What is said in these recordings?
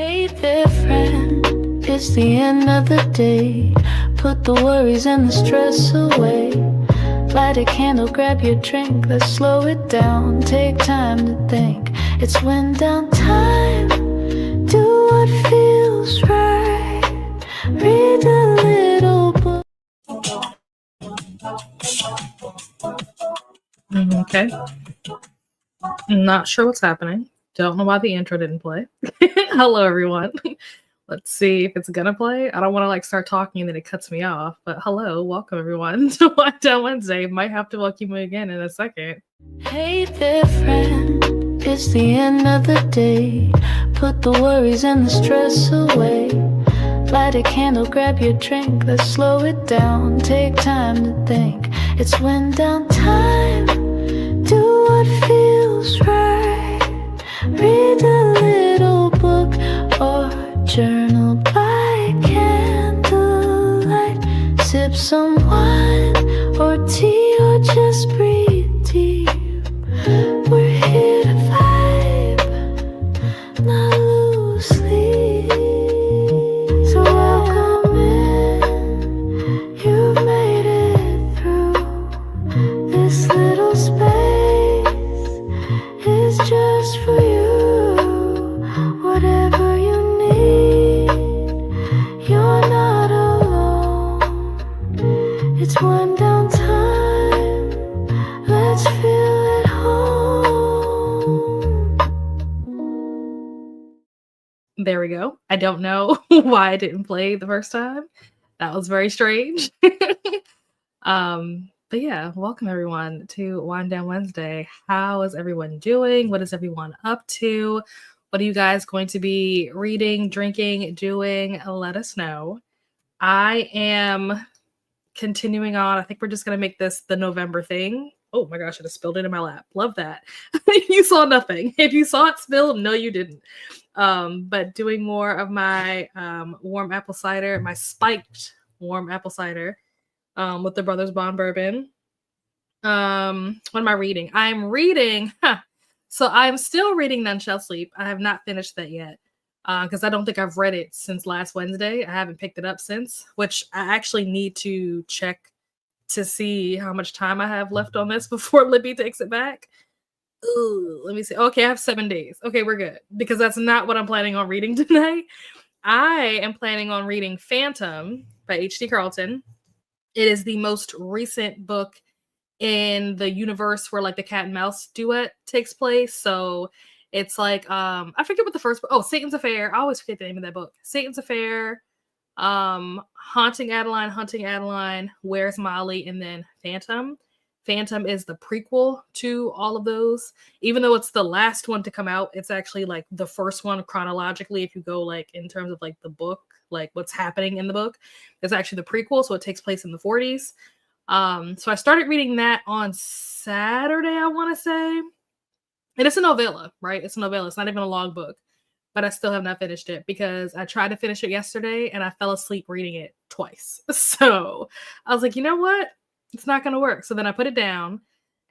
Hey there, friend, it's the end of the day. Put the worries and the stress away. Light a candle, grab your drink, let's slow it down. Take time to think, it's wind down time. Do what feels right, read a little book. Okay. I'm not sure what's happening. Don't know why the intro didn't play. Hello, everyone. Let's see if it's gonna play. I don't want to start talking and then it cuts me off. But hello, welcome everyone to Wind Down Wednesday. Might have to welcome you again in a second. Hey there, friend, it's the end of the day. Put the worries and the stress away. Light a candle, grab your drink, let's slow it down. Take time to think, it's wind down time. Do what feels right, read a little book or journal by candlelight. Sip some wine or tea or just breathe deep. We're here to vibe, not lose sleep. So welcome in, you've made it through. This little space is just for you. Whatever you need, you're not alone. It's one down time, let's feel at home. There we go. I don't know why I didn't play the first time. That was very strange. But yeah, welcome everyone to Wind Down Wednesday. How is everyone doing? What is everyone up to? What are you guys going to be reading, drinking, doing? Let us know. I am continuing on. I think we're just going to make this the November thing. Oh my gosh, I just spilled it in my lap. Love that. You saw nothing. If you saw it spill, no, you didn't. But doing more of my warm apple cider, my spiked warm apple cider with the Brothers Bond bourbon. What am I reading? I'm reading, so I'm still reading None Shall Sleep. I have not finished that yet because I don't think I've read it since last Wednesday. I haven't picked it up since, which I actually need to check to see how much time I have left on this before Libby takes it back. Ooh, let me see. Okay, I have 7 days. Okay, we're good because that's not what I'm planning on reading tonight. I am planning on reading Phantom by H.D. Carlton. It is the most recent book in the universe where the cat and mouse duet takes place. So it's I forget what the first book. Oh, Satan's Affair. I always forget the name of that book. Satan's Affair, Haunting Adeline, Where's Molly, and then Phantom. Phantom is the prequel to all of those. Even though it's the last one to come out, it's actually the first one chronologically. If you go in terms of the book, what's happening in the book, it's actually the prequel. So it takes place in the 40s. So I started reading that on Saturday, I want to say. And it's a novella, right? It's a novella. It's not even a long book. But I still have not finished it because I tried to finish it yesterday and I fell asleep reading it twice. So I was like, you know what? It's not going to work. So then I put it down.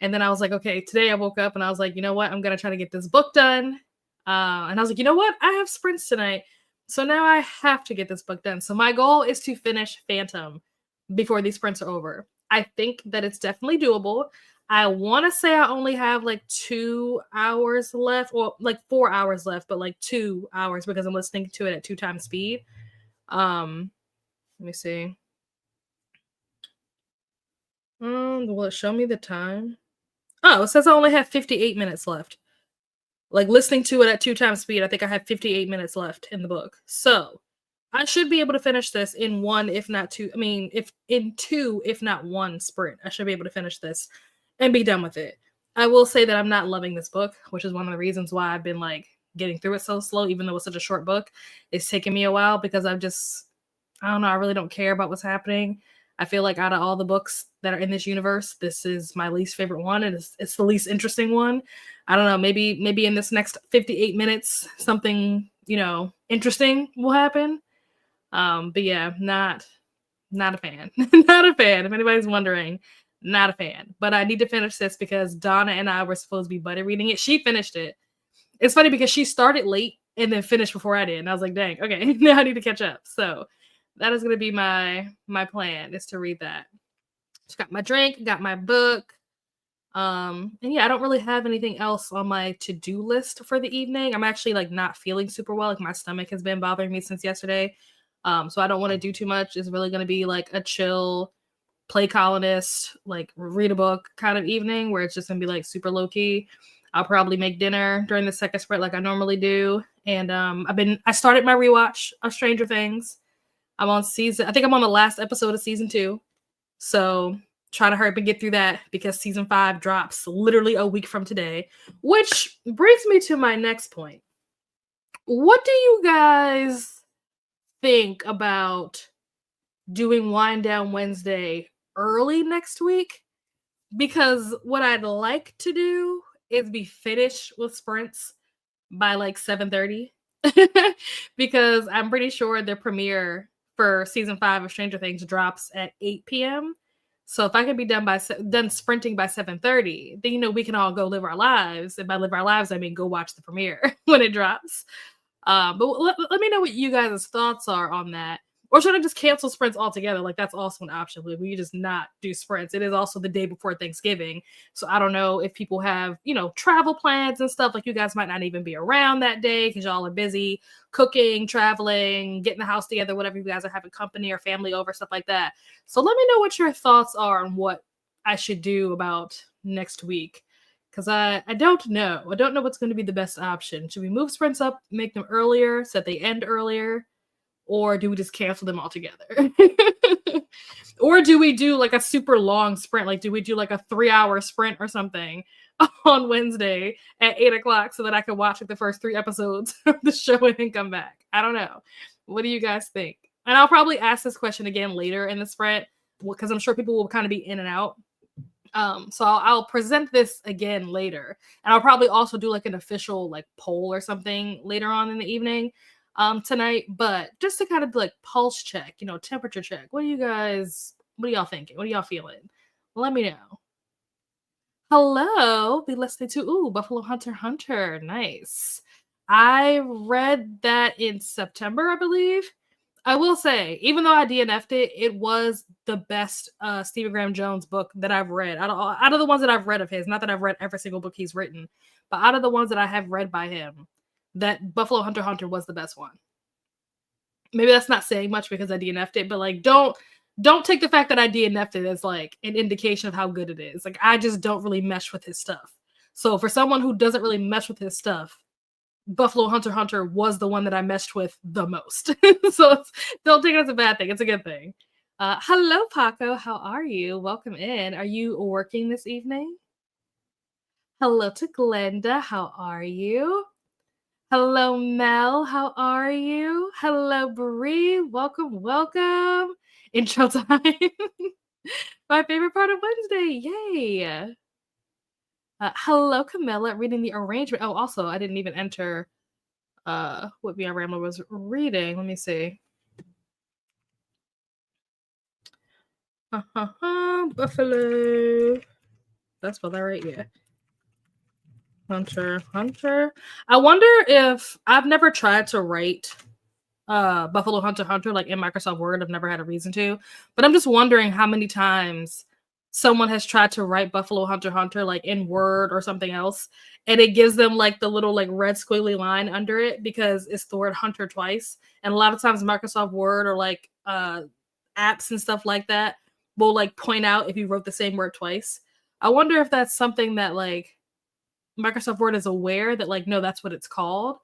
And then I was like, okay, today I woke up and I was like, you know what? I'm going to try to get this book done. And I was like, you know what? I have sprints tonight. So now I have to get this book done. So my goal is to finish Phantom before these sprints are over. I think that it's definitely doable. I want to say I only have 2 hours left, or 4 hours left, but 2 hours because I'm listening to it at 2 times speed. Let me see. Will it show me the time? Oh, it says I only have 58 minutes left. Listening to it at 2 times speed, I think I have 58 minutes left in the book. So I should be able to finish this in 1, if not 2. I mean, if in 2, if not 1 sprint, I should be able to finish this and be done with it. I will say that I'm not loving this book, which is one of the reasons why I've been getting through it so slow, even though it's such a short book. It's taken me a while because I don't know, I really don't care about what's happening. I feel like out of all the books that are in this universe, this is my least favorite one, and it's the least interesting one. I don't know, maybe in this next 58 minutes, something, interesting will happen. But yeah, not a fan. Not a fan. If anybody's wondering, not a fan. But I need to finish this because Donna and I were supposed to be buddy reading it. She finished it. It's funny because she started late and then finished before I did. And I was like, dang, okay, now I need to catch up. So that is going to be my plan, is to read that. Just got my drink, got my book. And yeah, I don't really have anything else on my to-do list for the evening. I'm actually like not feeling super well. Like my stomach has been bothering me since yesterday. So I don't want to do too much. It's really going to be like a chill, play colonist, like read a book kind of evening where it's just going to be like super low key. I'll probably make dinner during the second sprint like I normally do. And I started my rewatch of Stranger Things. I think I'm on the last episode of season 2. So trying to hurry up and get through that because season 5 drops literally a week from today, which brings me to my next point. What do you guys think about doing Wind Down Wednesday early next week? Because what I'd like to do is be finished with sprints by like 7:30 because I'm pretty sure the premiere for season 5 of Stranger Things drops at 8 p.m. So if I can be done sprinting by 7:30, then we can all go live our lives. And by live our lives, I mean go watch the premiere when it drops. But let me know what you guys' thoughts are on that. Or should I just cancel sprints altogether? Like, that's also an option. We just not do sprints. It is also the day before Thanksgiving. So I don't know if people have, travel plans and stuff. Like, you guys might not even be around that day because y'all are busy cooking, traveling, getting the house together, whatever you guys are having company or family over, stuff like that. So let me know what your thoughts are on what I should do about next week. Because I don't know. I don't know what's going to be the best option. Should we move sprints up, make them earlier, so that they end earlier? Or do we just cancel them altogether? Or do we do like a super long sprint? Like, do we do like a 3-hour sprint or something on Wednesday at 8 o'clock so that I can watch like the first 3 episodes of the show and then come back? I don't know. What do you guys think? And I'll probably ask this question again later in the sprint because I'm sure people will kind of be in and out. So I'll present this again later. And I'll probably also do like an official like poll or something later on in the evening. Tonight, but just to kind of like pulse check, temperature check. What are y'all thinking? What are y'all feeling? Let me know. Hello, be listening to Buffalo Hunter. Nice. I read that in September, I believe. I will say, even though I DNF'd it, it was the best Stephen Graham Jones book that I've read. Out of the ones that I've read of his, not that I've read every single book he's written, but out of the ones that I have read by him, that Buffalo Hunter was the best one. Maybe that's not saying much because I DNF'd it, but like don't take the fact that I DNF'd it as like an indication of how good it is. Like I just don't really mesh with his stuff. So for someone who doesn't really mesh with his stuff, Buffalo Hunter was the one that I meshed with the most. So don't take it as a bad thing. It's a good thing. Hello, Paco. How are you? Welcome in. Are you working this evening? Hello to Glenda. How are you? Hello, Mel. How are you? Hello, Bree. Welcome. Intro time. My favorite part of Wednesday. Yay. Hello, Camilla. Reading the arrangement. Oh, also, I didn't even enter what Beyond Rambler was reading. Let me see. Buffalo. That's spelled that right? Yeah. Hunter. I wonder if I've never tried to write Buffalo Hunter like in Microsoft Word. I've never had a reason to, but I'm just wondering how many times someone has tried to write Buffalo Hunter like in Word or something else, and it gives them like the little like red squiggly line under it because it's the word hunter twice. And a lot of times Microsoft Word or like apps and stuff like that will like point out if you wrote the same word twice. I wonder if that's something that like Microsoft Word is aware that like, no, that's what it's called.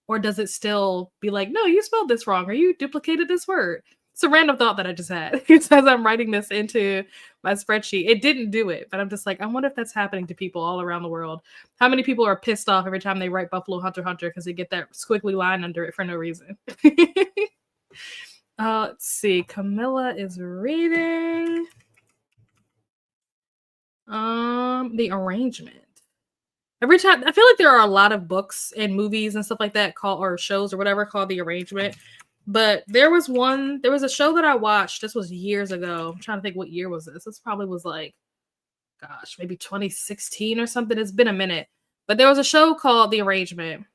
Or does it still be like, no, you spelled this wrong or you duplicated this word? It's a random thought that I just had. As I'm writing this into my spreadsheet, it didn't do it, but I'm just like, I wonder if that's happening to people all around the world. How many people are pissed off every time they write Buffalo Hunter because they get that squiggly line under it for no reason? Let's see. Camilla is reading the arrangement. Every time, I feel like there are a lot of books and movies and stuff like that or shows or whatever called The Arrangement. But there was a show that I watched. This was years ago. I'm trying to think what year was this. This probably was like, gosh, maybe 2016 or something. It's been a minute. But there was a show called The Arrangement.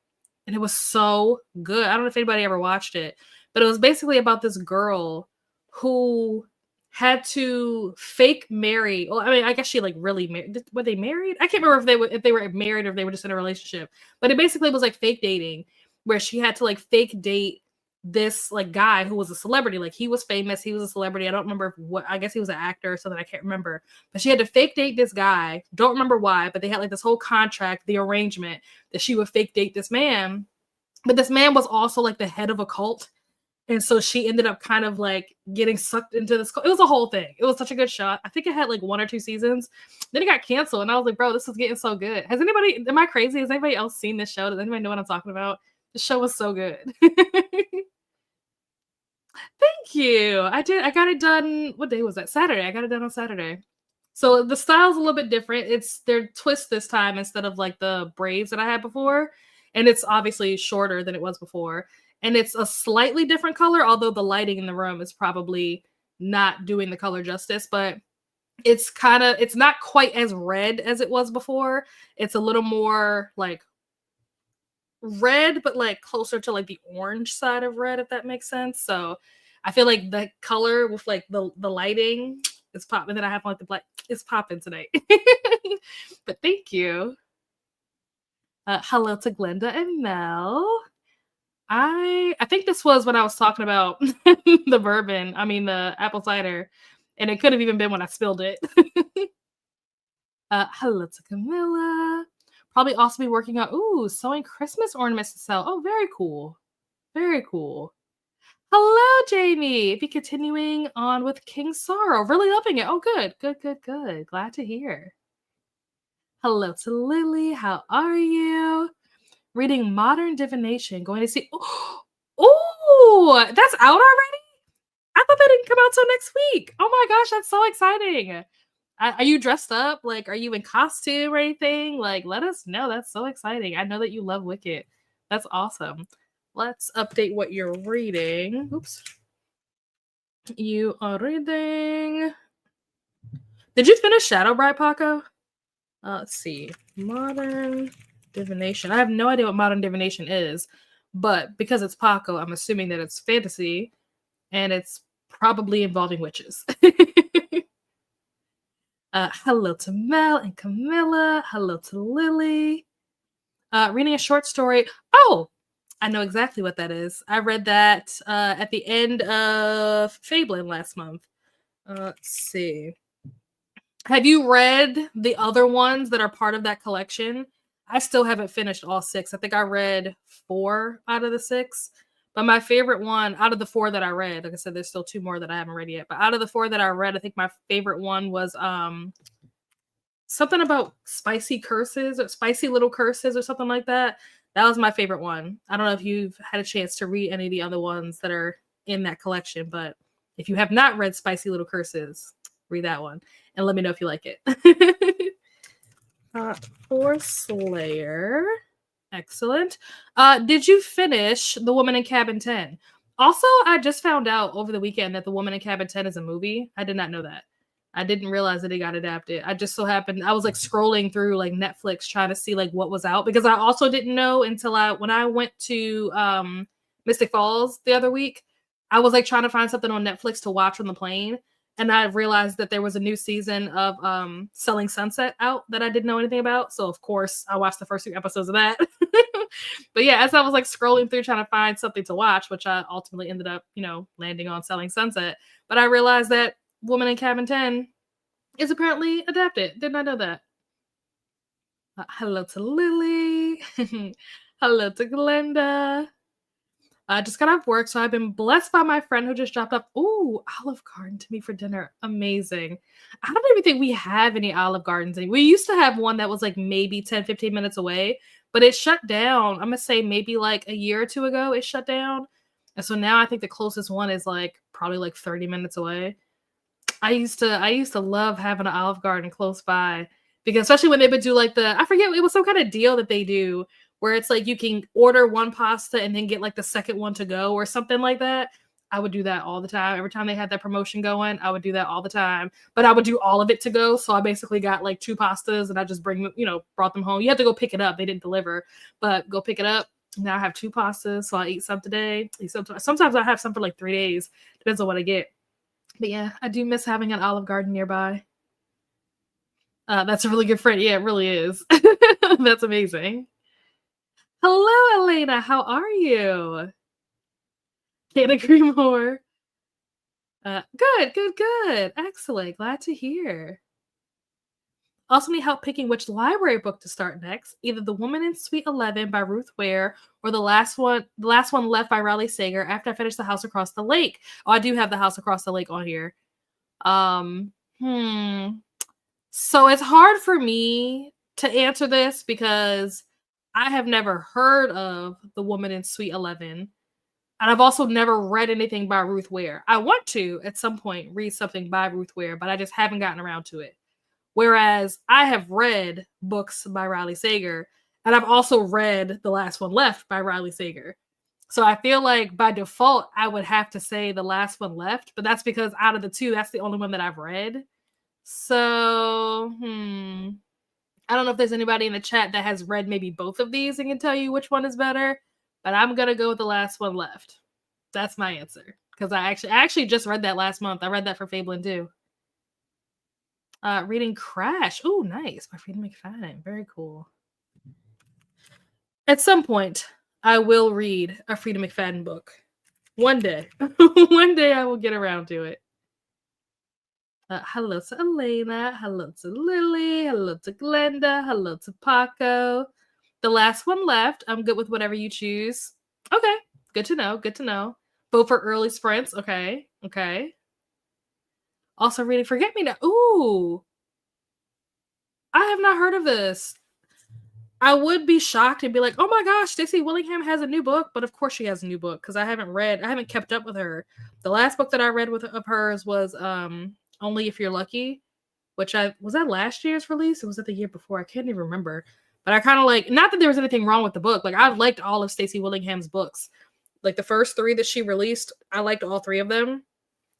and it was so good. I don't know if anybody ever watched it, but it was basically about this girl who had to fake marry. Well, I mean, I guess she like really married. Were they married? I can't remember if they were married or if they were just in a relationship. But it basically was like fake dating, where she had to like fake date this like guy who was a celebrity. Like he was famous, he was a celebrity. I don't remember what. I guess he was an actor or something. I can't remember. But she had to fake date this guy. Don't remember why, but they had like this whole contract, the arrangement that she would fake date this man. But this man was also like the head of a cult. And so she ended up kind of like getting sucked into this. It was a whole thing. It was such a good show. I think it had like 1 or 2 seasons. Then it got canceled. And I was like, bro, this is getting so good. Has anybody, am I crazy? Has anybody else seen this show? Does anybody know what I'm talking about? The show was so good. Thank you. I did. I got it done. What day was that? Saturday. I got it done on Saturday. So the style's a little bit different. It's their twist this time instead of like the braids that I had before. And it's obviously shorter than it was before. And it's a slightly different color, although the lighting in the room is probably not doing the color justice, but it's not quite as red as it was before. It's a little more like red, but like closer to like the orange side of red, if that makes sense. So I feel like the color with like the lighting is popping. Then I have like the black, it's popping tonight. But thank you. Hello to Glenda and Mel. I think this was when I was talking about the bourbon. I mean the apple cider, and it could have even been when I spilled it. Hello to Camilla. Probably also be working on sewing Christmas ornaments to sell. Oh, very cool. Very cool. Hello, Jamie. Be continuing on with King Sorrow. Really loving it. Oh, good. Good. Glad to hear. Hello to Lily. How are you? Reading Modern Divination. Going to see. Oh, that's out already? I thought that didn't come out till next week. Oh my gosh, that's so exciting. Are you dressed up? Like, are you in costume or anything? Like, let us know. That's so exciting. I know that you love Wicked. That's awesome. Let's update what you're reading. Oops. You are reading. Did you finish Shadow Bride, Paco? Let's see. Modern Divination. I have no idea what Modern Divination is, but because it's Paco, I'm assuming that it's fantasy, and it's probably involving witches. Hello to Mel and Camilla. Hello to Lily. Reading a short story. Oh, I know exactly what that is. I read that at the end of Fabelin last month. Let's see. Have you read the other ones that are part of that collection? I still haven't finished all 6. I think I read 4 out of the 6. But my favorite one out of the 4 that I read, like I said, there's still 2 more that I haven't read yet. But out of the 4 that I read, I think my favorite one was something about spicy curses or spicy little curses or something like that. That was my favorite one. I don't know if you've had a chance to read any of the other ones that are in that collection, but if you have not read Spicy Little Curses, read that one and let me know if you like it. For Slayer. Excellent. Did you finish The Woman in Cabin 10? Also, I just found out over the weekend that The Woman in Cabin 10 is a movie. I did not know that. I didn't realize that it got adapted. I just so happened, I was like scrolling through like Netflix trying to see like what was out, because I also didn't know until when I went to Mystic Falls the other week, I was like trying to find something on Netflix to watch on the plane. And I realized that there was a new season of Selling Sunset out that I didn't know anything about. So of course I watched the first 2 episodes of that. But yeah, as I was like scrolling through trying to find something to watch, which I ultimately ended up, landing on Selling Sunset. But I realized that Woman in Cabin 10 is apparently adapted. Did not know that. Hello to Lily. Hello to Glenda. I just got off work, so I've been blessed by my friend who just dropped off. Ooh, Olive Garden to me for dinner. Amazing. I don't even think we have any Olive Gardens anymore. We used to have one that was like maybe 10, 15 minutes away, but it shut down. I'm going to say maybe like a year or 2 ago it shut down. And so now I think the closest one is like probably like 30 minutes away. I used to love having an Olive Garden close by, because especially when they would do like I forget, it was some kind of deal that they do where it's like you can order one pasta and then get like the second one to go or something like that. I would do that all the time. Every time they had that promotion going, I would do that all the time. But I would do all of it to go. So I basically got like 2 pastas and I just brought them home. You have to go pick it up. They didn't deliver, but go pick it up. Now I have 2 pastas, so I eat some today. Sometimes I have some for like 3 days. Depends on what I get. But yeah, I do miss having an Olive Garden nearby. That's a really good friend. Yeah, it really is. That's amazing. Hello, Elena. How are you? Can't agree more. Good, good, good. Excellent. Glad to hear. Also need help picking which library book to start next. Either The Woman in Suite 11 by Ruth Ware or the last one left by Riley Sager after I finish The House Across the Lake. Oh, I do have The House Across the Lake on here. Um, hmm. So it's hard for me to answer this because I have never heard of The Woman in Suite 11. And I've also never read anything by Ruth Ware. I want to, at some point, read something by Ruth Ware, but I just haven't gotten around to it. Whereas I have read books by Riley Sager, and I've also read The Last One Left by Riley Sager. So I feel like by default, I would have to say The Last One Left, but that's because out of the two, that's the only one that I've read. So, I don't know if there's anybody in the chat that has read maybe both of these and can tell you which one is better, but I'm gonna go with The Last One Left. That's my answer. Because I actually just read that last month. I read that for Fabling too. Reading Crash. Oh, nice. By Freedom McFadden. Very cool. At some point, I will read a Freedom McFadden book. One day. One day I will get around to it. Hello to Elena. Hello to Lily. Hello to Glenda. Hello to Paco. The Last One Left. I'm good with whatever you choose. Okay. Good to know. Good to know. Vote for early sprints. Okay. Okay. Also reading Forget Me Not. Ooh. I have not heard of this. I would be shocked and be like, oh my gosh, Stacey Willingham has a new book. But of course she has a new book because I haven't kept up with her. The last book that I read of hers was Only If You're Lucky, was that last year's release? Or was it the year before? I can't even remember. But I kind of like, not that there was anything wrong with the book. Like, I've liked all of Stacey Willingham's books. Like the first 3 that she released, I liked all 3 of them.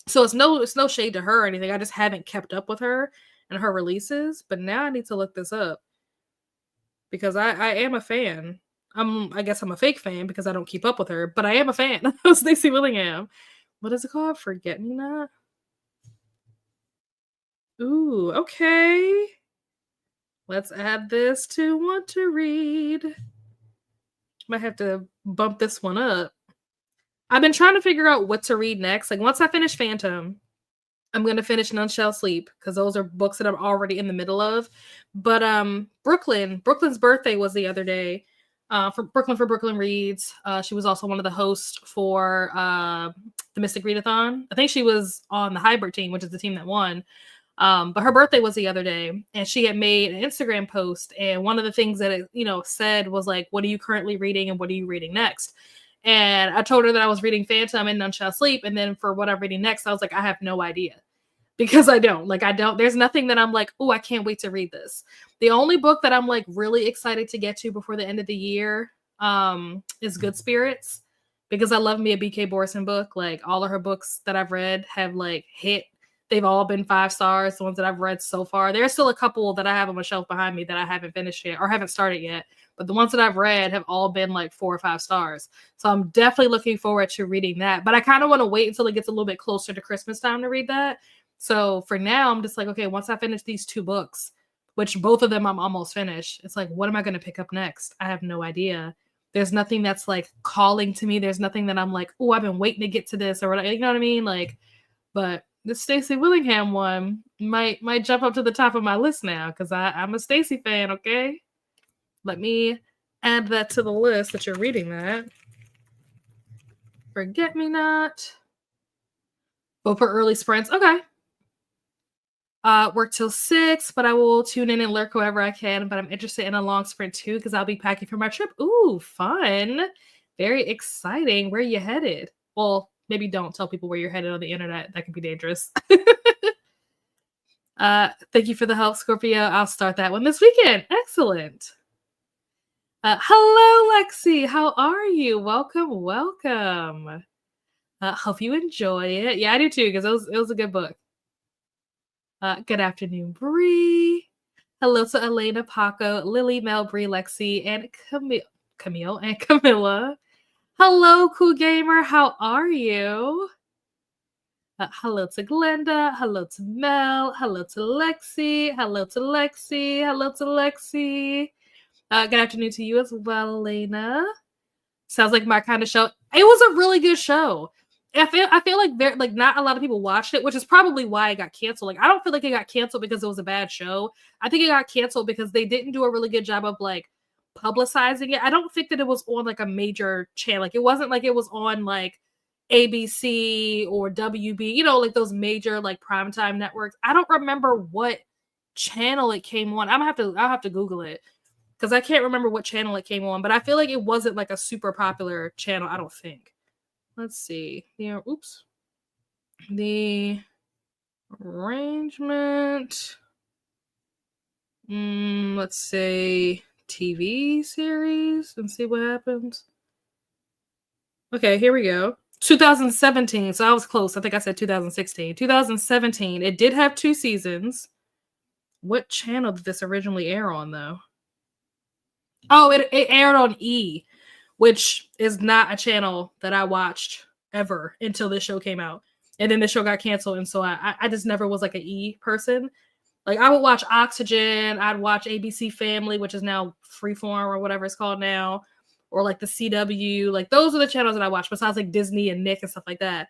So it's no shade to her or anything. I just haven't kept up with her and her releases. But now I need to look this up because I am a fan. I guess I'm a fake fan because I don't keep up with her, but I am a fan of Stacey Willingham. What is it called? Forget Me Not? Ooh, okay. Let's add this to want to read. Might have to bump this one up. I've been trying to figure out what to read next. Like once I finish Phantom, I'm gonna finish None Shall Sleep because those are books that I'm already in the middle of. But Brooklyn's birthday was the other day. For Brooklyn Reads. She was also one of the hosts for the Mystic Readathon. I think she was on the hybrid team, which is the team that won. But her birthday was the other day, and she had made an Instagram post, and one of the things that it said was like, "What are you currently reading, and what are you reading next?" And I told her that I was reading Phantom and None Shall Sleep, and then for what I'm reading next, I was like, I have no idea. Because I don't. There's nothing that I'm like, oh, I can't wait to read this. The only book that I'm like really excited to get to before the end of the year is Good Spirits. Because I love me a BK Borison book. Like all of her books that I've read have like hit. They've all been 5 stars, the ones that I've read so far. There's still a couple that I have on my shelf behind me that I haven't finished yet or haven't started yet. But the ones that I've read have all been like 4 or 5 stars. So I'm definitely looking forward to reading that. But I kind of want to wait until it gets a little bit closer to Christmas time to read that. So for now, I'm just like, okay, once I finish these 2 books, which both of them I'm almost finished, it's like, what am I going to pick up next? I have no idea. There's nothing that's like calling to me. There's nothing that I'm like, oh, I've been waiting to get to this or whatever. You know what I mean? Like, but the Stacey Willingham one might jump up to the top of my list now because I'm a Stacey fan, okay? Let me add that to the list that you're reading that. Forget Me Not. Go for early sprints. Okay. Work till 6, but I will tune in and lurk wherever I can. But I'm interested in a long sprint too because I'll be packing for my trip. Ooh, fun. Very exciting. Where are you headed? Well, maybe don't tell people where you're headed on the internet. That could be dangerous. Thank you for the help, Scorpio. I'll start that one this weekend. Excellent. Hello, Lexi. How are you? Welcome, welcome. Hope you enjoy it. Yeah, I do too, because it was a good book. Good afternoon, Bree. Hello to Elena, Paco, Lily, Mel, Bree, Lexi, and Camille and Camilla. Hello, Cool Gamer. How are you? Hello to Glenda. Hello to Mel. Hello to Lexi. Hello to Lexi. Hello to Lexi. Good afternoon to you as well, Elena. Sounds like my kind of show. It was a really good show. I feel like not a lot of people watched it, which is probably why it got canceled. Like I don't feel like it got canceled because it was a bad show. I think it got canceled because they didn't do a really good job of like publicizing it. I don't think that it was on like a major channel. Like it wasn't like it was on like ABC or WB, you know, like those major like primetime networks. I don't remember what channel it came on. I'll have to Google it because I can't remember what channel it came on, but I feel like it wasn't like a super popular channel, I don't think. Let's see. Oops. The arrangement. Let's say TV series and see what happens. Okay, here we go. 2017. So I was close. I think I said 2016. 2017. It did have 2 seasons. What channel did this originally air on, though? Oh, it aired on E, which is not a channel that I watched ever until this show came out. And then the show got canceled. And so I just never was like an E person. Like I would watch Oxygen. I'd watch ABC Family, which is now Freeform or whatever it's called now. Or like the CW. Like those are the channels that I watch besides like Disney and Nick and stuff like that.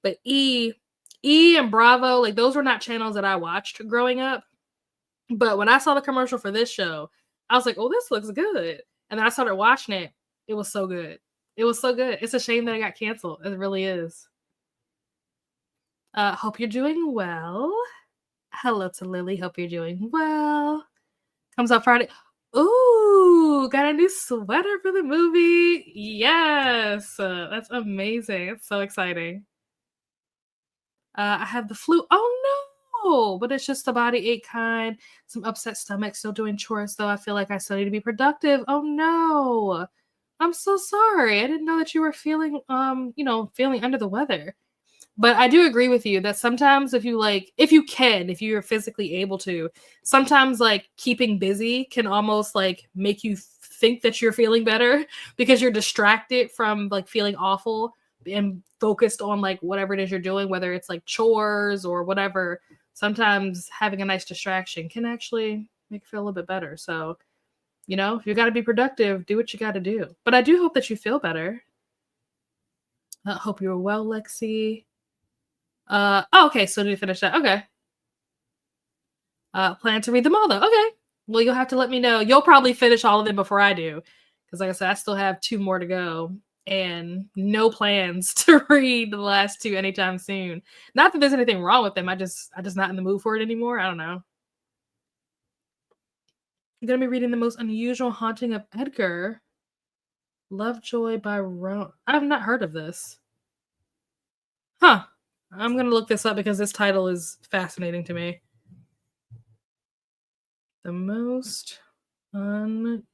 But E and Bravo, like those were not channels that I watched growing up. But when I saw the commercial for this show, I was like, oh, this looks good. And then I started watching it. It was so good. It was so good. It's a shame that it got canceled. It really is. Hope you're doing well. Hello to Lily. Hope you're doing well. Comes out Friday. Ooh, got a new sweater for the movie. Yes. That's amazing. It's so exciting. I have the flu. Oh, no. But it's just a body ache kind. Some upset stomach. Still doing chores, though. I feel like I still need to be productive. Oh, no. I'm so sorry. I didn't know that you were feeling, feeling under the weather. But I do agree with you that sometimes if you're physically able to, sometimes like keeping busy can almost like make you think that you're feeling better because you're distracted from like feeling awful and focused on like whatever it is you're doing, whether it's like chores or whatever. Sometimes having a nice distraction can actually make you feel a little bit better. So, if you got to be productive, do what you got to do. But I do hope that you feel better. I hope you're well, Lexi. Okay, so did you finish that? Okay. Plan to read them all though. Okay. Well, you'll have to let me know. You'll probably finish all of them before I do. Because like I said, I still have 2 more to go. And no plans to read the last 2 anytime soon. Not that there's anything wrong with them. I'm just not in the mood for it anymore. I don't know. I'm gonna be reading The Most Unusual Haunting of Edgar. Lovejoy by I've not heard of this. Huh. I'm going to look this up because this title is fascinating to me. The Most Unhaunting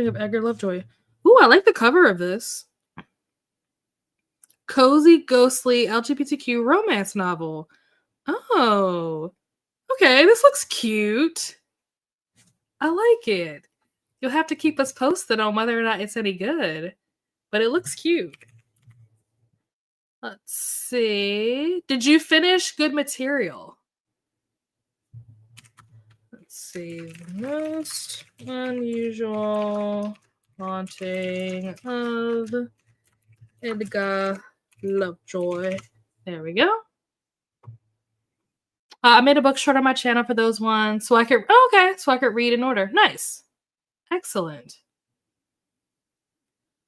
of Edgar Lovejoy. Ooh, I like the cover of this. Cozy, ghostly LGBTQ romance novel. Oh, okay. This looks cute. I like it. You'll have to keep us posted on whether or not it's any good. But it looks cute. Let's see. Did you finish Good Material? Let's see. The Most Unusual Haunting of Edgar Lovejoy. There we go. I made a book short on my channel for those ones so I could read in order. Nice. Excellent.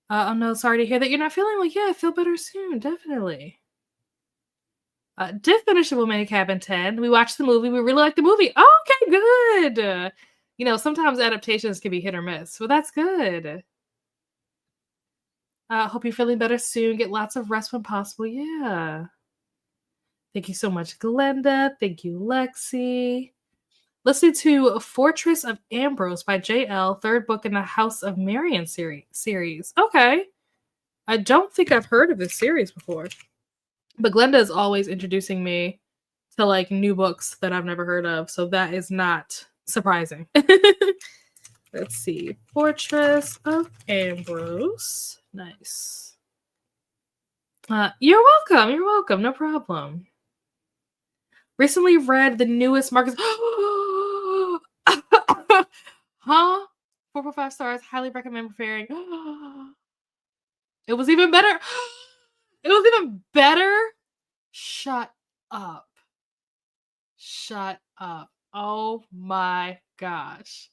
Oh no, sorry to hear that you're not feeling well. Yeah, feel better soon, definitely. Did finish The Woman in Cabin 10. We watched the movie. We really liked the movie. Oh, okay, good. Sometimes adaptations can be hit or miss, but that's good. Hope you're feeling better soon. Get lots of rest when possible. Yeah. Thank you so much, Glenda. Thank you, Lexi. Listen to Fortress of Ambrose by J.L., 3rd book in the House of Marion series. Okay. I don't think I've heard of this series before. But Glenda is always introducing me to like new books that I've never heard of. So that is not surprising. Let's see. Fortress of Ambrose. Nice. You're welcome. You're welcome. No problem. Recently read the newest Marcus. Huh? 4.5 stars. Highly recommend preparing. It was even better. It was even better. Shut up. Shut up. Oh my gosh.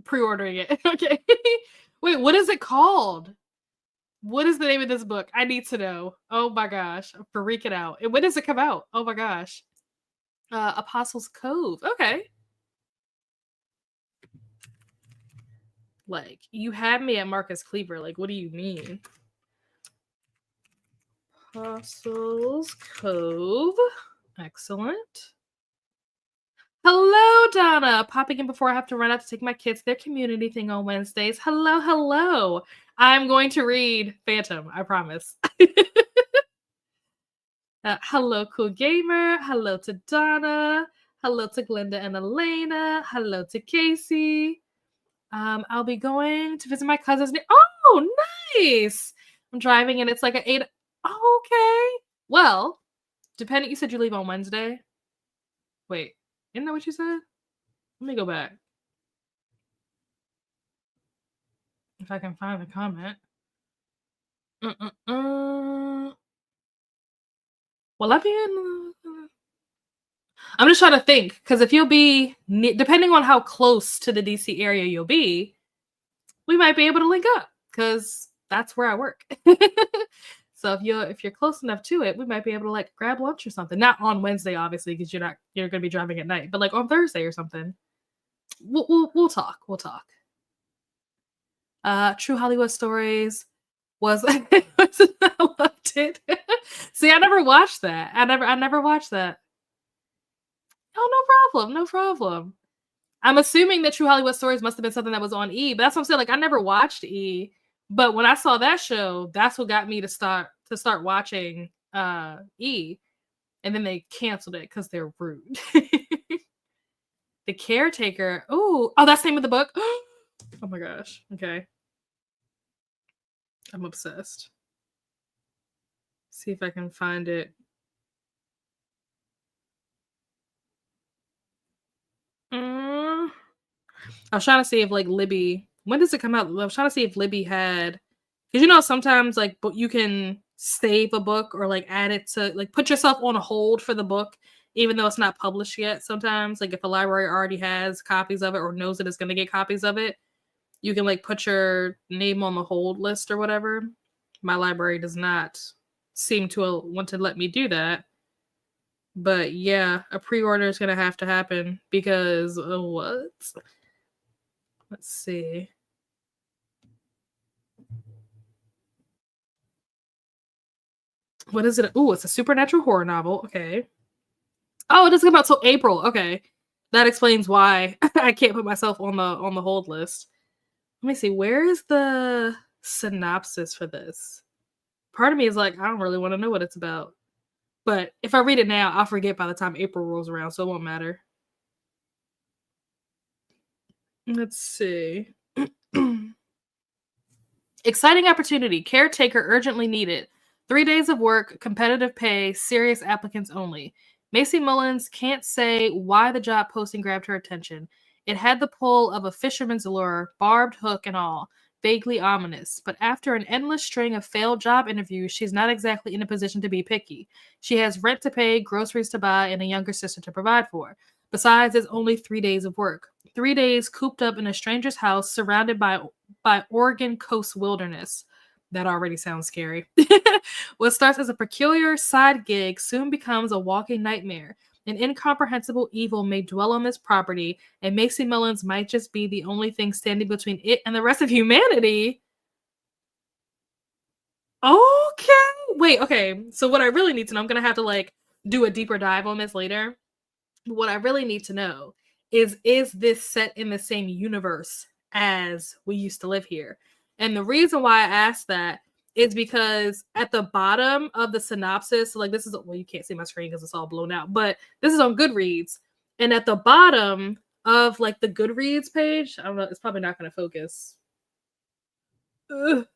Pre-ordering it. Okay. Wait, what is it called? What is the name of this book? I need to know. Oh my gosh. I'm freaking out. And when does it come out? Oh my gosh. Apostles Cove. Okay. Like, you had me at Marcus Cleaver. Like, what do you mean? Apostles Cove. Excellent. Hello, Donna. Popping in before I have to run out to take my kids to their community thing on Wednesdays. Hello, hello. I'm going to read Phantom, I promise. Hello, Cool Gamer. Hello to Donna. Hello to Glenda and Elena. Hello to Casey. I'll be going to visit my cousins. Oh, nice. I'm driving and it's like an 8. Oh, okay. Well, depending, you said you leave on Wednesday. Wait, isn't that what you said? Let me go back. If I can find the comment. Will I be in? I'm just trying to think, because if you'll be, depending on how close to the DC area you'll be, we might be able to link up, because that's where I work. So if you're close enough to it, we might be able to like grab lunch or something. Not on Wednesday, obviously, because you're gonna be driving at night, but like on Thursday or something. We'll talk. We'll talk. True Hollywood Stories was I loved it. See, I never watched that. I never watched that. Oh, no problem. I'm assuming that True Hollywood Stories must have been something that was on E, but that's what I'm saying. Like, I never watched E, but when I saw that show, that's what got me to start watching E, and then they canceled it because they're rude. The Caretaker. Oh, that's the name of the book. Oh my gosh. Okay. I'm obsessed. See if I can find it. I was trying to see if like Libby. When does it come out? I was trying to see if Libby had, because sometimes like you can save a book or like add it to like put yourself on a hold for the book, even though it's not published yet. Sometimes like if a library already has copies of it or knows that it's going to get copies of it, you can like put your name on the hold list or whatever. My library does not seem to want to let me do that. But yeah, a pre-order is going to have to happen because what? Let's see. What is it? Ooh, it's a supernatural horror novel. Okay. Oh, it doesn't come out till April. Okay. That explains why I can't put myself on the hold list. Let me see. Where is the synopsis for this? Part of me is like, I don't really want to know what it's about. But if I read it now, I'll forget by the time April rolls around, so it won't matter. Let's see. Exciting opportunity. Caretaker urgently needed. 3 days of work, competitive pay, serious applicants only. Macy Mullins can't say why the job posting grabbed her attention. It had the pull of a fisherman's lure, barbed hook and all, vaguely ominous. But after an endless string of failed job interviews, she's not exactly in a position to be picky. She has rent to pay, groceries to buy, and a younger sister to provide for. Besides, it's only 3 days of work. 3 days cooped up in a stranger's house, surrounded by Oregon coast wilderness. That already sounds scary. What starts as a peculiar side gig soon becomes a walking nightmare. An incomprehensible evil may dwell on this property, and Macy Mullins might just be the only thing standing between it and the rest of humanity. Okay. Wait, okay. So what I really need to know, I'm going to have to like do a deeper dive on this later. What I really need to know is this set in the same universe as We Used to Live Here? And the reason why I asked that is because at the bottom of the synopsis, so like this is, well, you can't see my screen because it's all blown out, but this is on Goodreads. And at the bottom, of like the Goodreads page. I don't know, it's probably not going to focus. Ugh.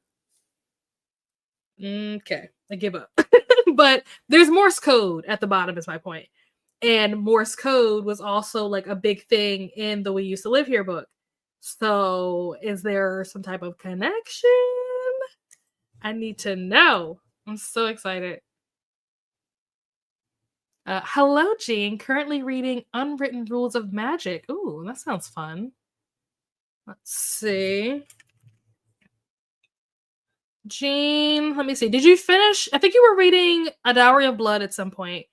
Okay, I give up. But there's Morse code at the bottom is my point. And Morse code was also like a big thing in the We Used to Live Here book. So is there some type of connection? I need to know. I'm so excited. Hello, Jean. Currently reading Unwritten Rules of Magic. Ooh, that sounds fun. Let's see. Jean, let me see. Did you finish? I think you were reading A Dowry of Blood at some point.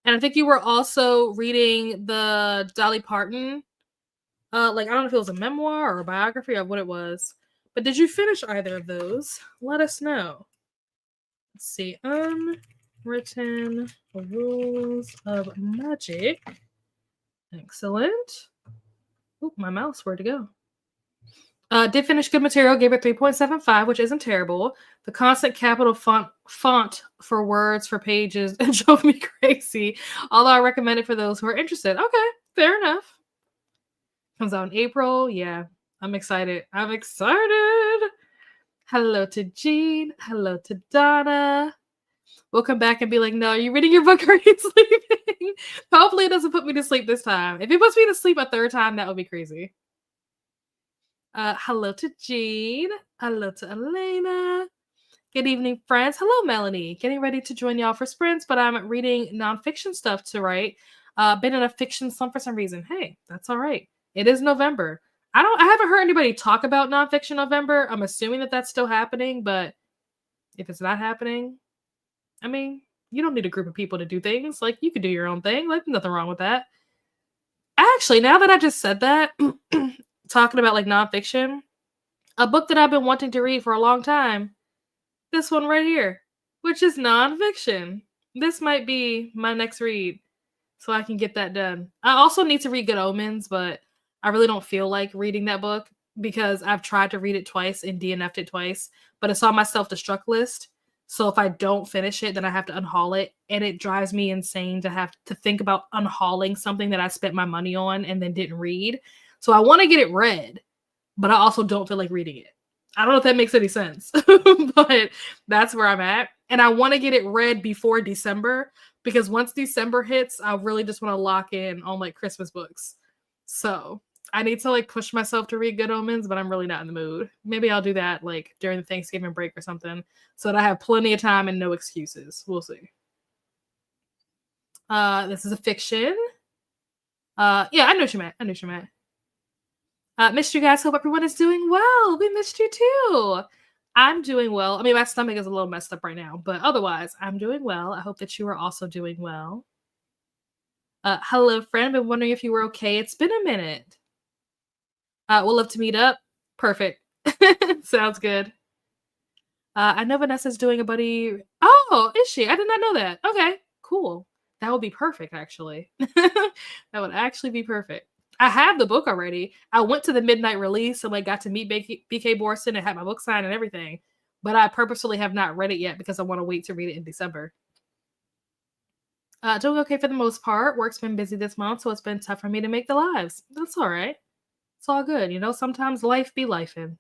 And I think you were also reading the Dolly Parton. Like, I don't know if it was a memoir or a biography or what it was. But did you finish either of those? Let us know. Let's see. Unwritten Rules of Magic. Excellent. Oh, my mouse, where'd it go? Did finish good material, gave it 3.75, which isn't terrible. The constant capital font for words for pages drove me crazy. Although I recommend it for those who are interested. Okay, fair enough. Comes out in April. Yeah, I'm excited. I'm excited. Hello to Jean. Hello to Donna. We'll come back and be like, no, are you reading your book or are you sleeping? Hopefully it doesn't put me to sleep this time. If it puts me to sleep a third time, that would be crazy. Hello to Jean. Hello to Elena. Good evening, friends. Hello, Melanie. Getting ready to join y'all for sprints, but I'm reading nonfiction stuff to write. Been in a fiction slump for some reason. Hey, that's all right. It is November. I haven't heard anybody talk about nonfiction November. I'm assuming that that's still happening, but if it's not happening, I mean, you don't need a group of people to do things. Like, you could do your own thing. Like, nothing wrong with that. Actually, now that I just said that, talking about like nonfiction, a book that I've been wanting to read for a long time, this one right here, which is nonfiction. This might be my next read, so I can get that done. I also need to read Good Omens, but I really don't feel like reading that book because I've tried to read it twice and DNF'd it twice, but it's on my self-destruct list. So if I don't finish it, then I have to unhaul it, and it drives me insane to have to think about unhauling something that I spent my money on and then didn't read. So I want to get it read, but I also don't feel like reading it. I don't know if that makes any sense, but that's where I'm at. And I want to get it read before December because once December hits, I really just want to lock in on like Christmas books. So I need to like push myself to read Good Omens, but I'm really not in the mood. Maybe I'll do that like during the Thanksgiving break or something so that I have plenty of time and no excuses. We'll see. This is a fiction. Yeah, I know what you meant. Missed you guys. Hope everyone is doing well. We missed you too. I'm doing well. I mean, my stomach is a little messed up right now, but otherwise, I'm doing well. I hope that you are also doing well. Hello, friend. Been wondering if you were okay. It's been a minute. We'll love to meet up. Perfect. Sounds good. I know Vanessa's doing a buddy. Oh, is she? I did not know that. Okay, cool. That would be perfect, actually. That would actually be perfect. I have the book already. I went to the midnight release and like got to meet BK Borson and had my book signed and everything. But I purposefully have not read it yet because I want to wait to read it in December. Doing okay for the most part. Work's been busy this month, so it's been tough for me to make the lives. That's all right. It's all good. You know, sometimes life be lifing.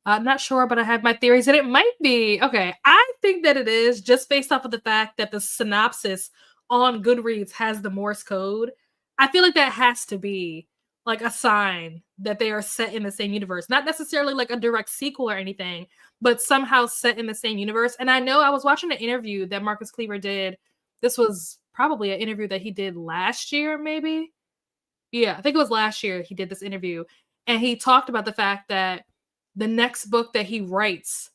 Not sure, but I have my theories that it might be. Okay, I think that it is just based off of the fact that the synopsis on Goodreads has the Morse code. I feel like that has to be like a sign that they are set in the same universe. Not necessarily like a direct sequel or anything, but somehow set in the same universe. And I know I was watching an interview that Marcus Cleaver did. This was probably an interview that he did last year, maybe. Yeah, I think it was last year he did this interview. And he talked about the fact that the next book that he writes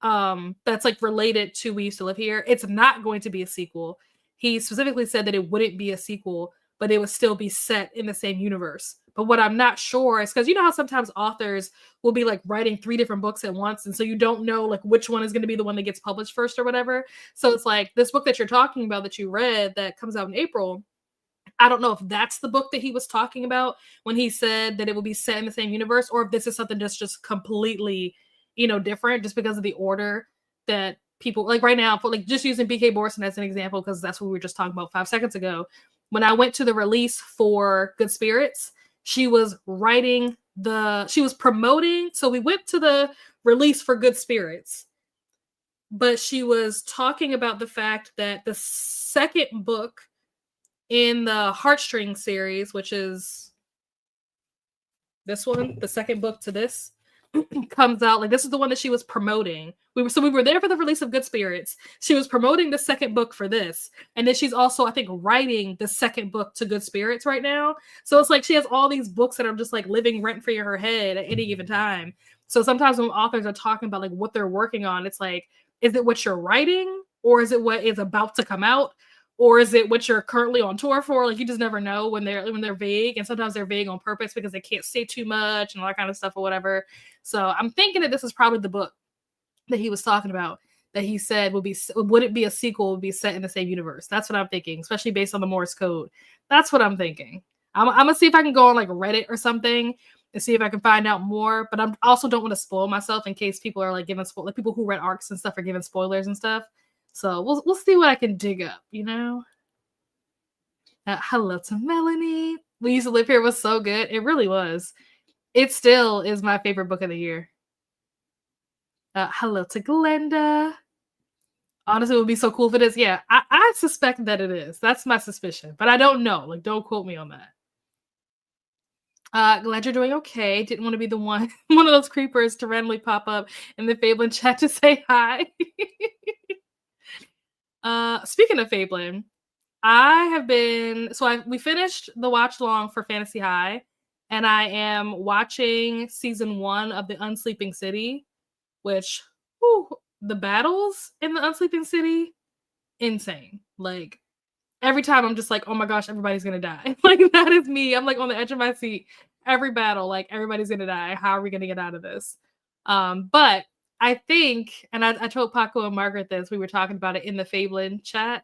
that's like related to We Used to Live Here, it's not going to be a sequel. He specifically said that it wouldn't be a sequel, but it would still be set in the same universe. But what I'm not sure is because you know how sometimes authors will be like writing 3 different books at once, and so you don't know like which one is going to be the one that gets published first or whatever. So it's like this book that you're talking about that you read that comes out in April, I don't know if that's the book that he was talking about when he said that it will be set in the same universe, or if this is something just completely, you know, different just because of the order that people like right now, for like just using BK Borson as an example, because that's what we were just talking about 5 seconds ago. when I went to the release for Good Spirits, she was promoting. So we went to the release for Good Spirits, but she was talking about the fact that the second book in the Heartstring series, which is this one, the second book to this, comes out. Like, this is the one that she was promoting. We were there for the release of Good Spirits. She was promoting the second book for this, and then she's also, I think, writing the second book to Good Spirits right now. So it's like she has all these books that are just like living rent free in her head at any given time. So sometimes when authors are talking about like what they're working on, it's like, is it what you're writing, or is it what is about to come out, or is it what you're currently on tour for? Like, you just never know when they're vague, and sometimes they're vague on purpose because they can't say too much and all that kind of stuff or whatever. So I'm thinking that this is probably the book that he was talking about, that he said would it be a sequel, would be set in the same universe. That's what I'm thinking, especially based on the Morse code. That's what I'm thinking. I'm gonna see if I can go on like Reddit or something and see if I can find out more. But I also don't want to spoil myself in case people are like giving like people who read arcs and stuff are giving spoilers and stuff. So we'll see what I can dig up, you know. Hello to Melanie. We Used to Live Here was so good. It really was. It still is my favorite book of the year. Hello to Glenda. Honestly, it would be so cool if it is. Yeah, I suspect that it is. That's my suspicion, but I don't know. Like, don't quote me on that. Glad you're doing okay. Didn't want to be the one of those creepers to randomly pop up in the Fablin chat to say hi. Speaking of Fablin, we finished the watch long for Fantasy High, and I am watching season 1 of the Unsleeping City, which, the battles in the Unsleeping City, insane. Like, every time I'm just like, oh my gosh, everybody's gonna die. Like, that is me. I'm like on the edge of my seat. Every battle, like, everybody's gonna die. How are we gonna get out of this? But I think, and I told Paco and Margaret this, we were talking about it in the Fablin chat,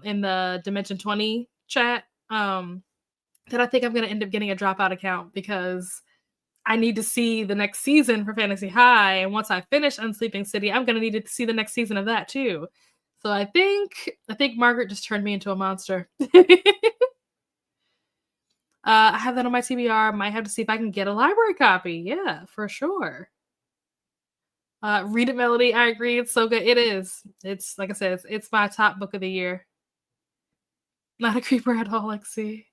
in the Dimension 20 chat, that I think I'm gonna end up getting a dropout account because I need to see the next season for Fantasy High, and once I finish Unsleeping City, I'm gonna need to see the next season of that too. So I think Margaret just turned me into a monster. I have that on my TBR. Might have to see if I can get a library copy. Yeah, for sure. Read it, Melody. I agree. It's so good. It is. It's like I said, it's my top book of the year. Not a creeper at all, Lexi.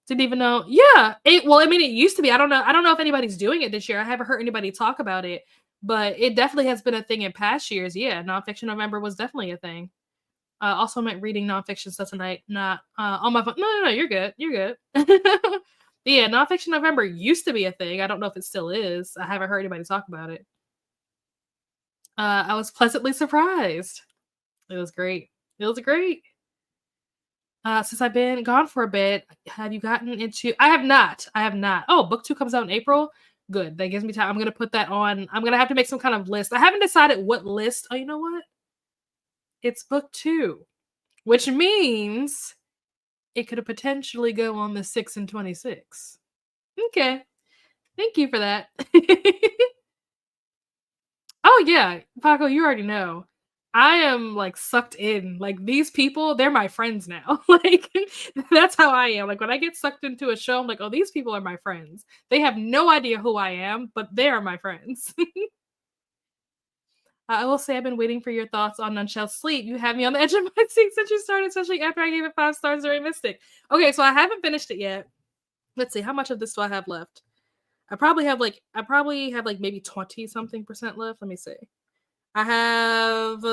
Didn't even know. Yeah. It used to be. I don't know if anybody's doing it this year. I haven't heard anybody talk about it, but it definitely has been a thing in past years. Yeah, Nonfiction November was definitely a thing. Also meant reading nonfiction stuff tonight, not on my phone. No, you're good. You're good. Yeah, Nonfiction November used to be a thing. I don't know if it still is. I haven't heard anybody talk about it. I was pleasantly surprised. It was great. It was great. Since I've been gone for a bit, have you gotten into? I have not. Oh, book 2 comes out in April. Good. That gives me time. I'm gonna put that on. I'm gonna have to make some kind of list. I haven't decided what list. Oh, you know what? It's book 2, which means it could potentially go on the 6 and 26. Okay. Thank you for that. Oh yeah, Paco, you already know. I am like sucked in. Like, these people, they're my friends now. Like, that's how I am. Like, when I get sucked into a show, I'm like, oh, these people are my friends. They have no idea who I am, but they are my friends. I will say I've been waiting for your thoughts on None Shall Sleep. You have me on the edge of my seat since you started, especially after I gave it 5 stars during Mystic. Okay, so I haven't finished it yet. Let's see, how much of this do I have left? I probably have like maybe 20 something percent left. Let me see. I have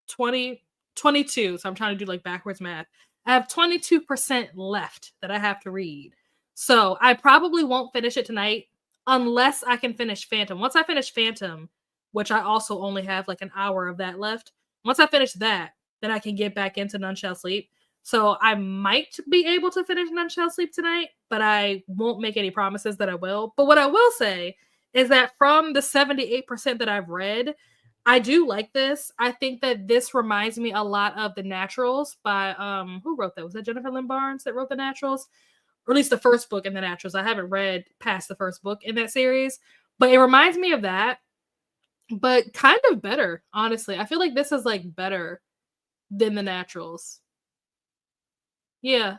22. So I'm trying to do like backwards math. I have 22% left that I have to read. So I probably won't finish it tonight unless I can finish Phantom. Once I finish Phantom, which I also only have like an hour of that left. Once I finish that, then I can get back into None Shall Sleep. So I might be able to finish None Shall Sleep tonight, but I won't make any promises that I will. But what I will say is that from the 78% that I've read, I do like this. I think that this reminds me a lot of The Naturals by who wrote that? Was that Jennifer Lynn Barnes that wrote The Naturals? Or at least the first book in The Naturals. I haven't read past the first book in that series, but it reminds me of that, but kind of better, honestly. I feel like this is like better than The Naturals. Yeah.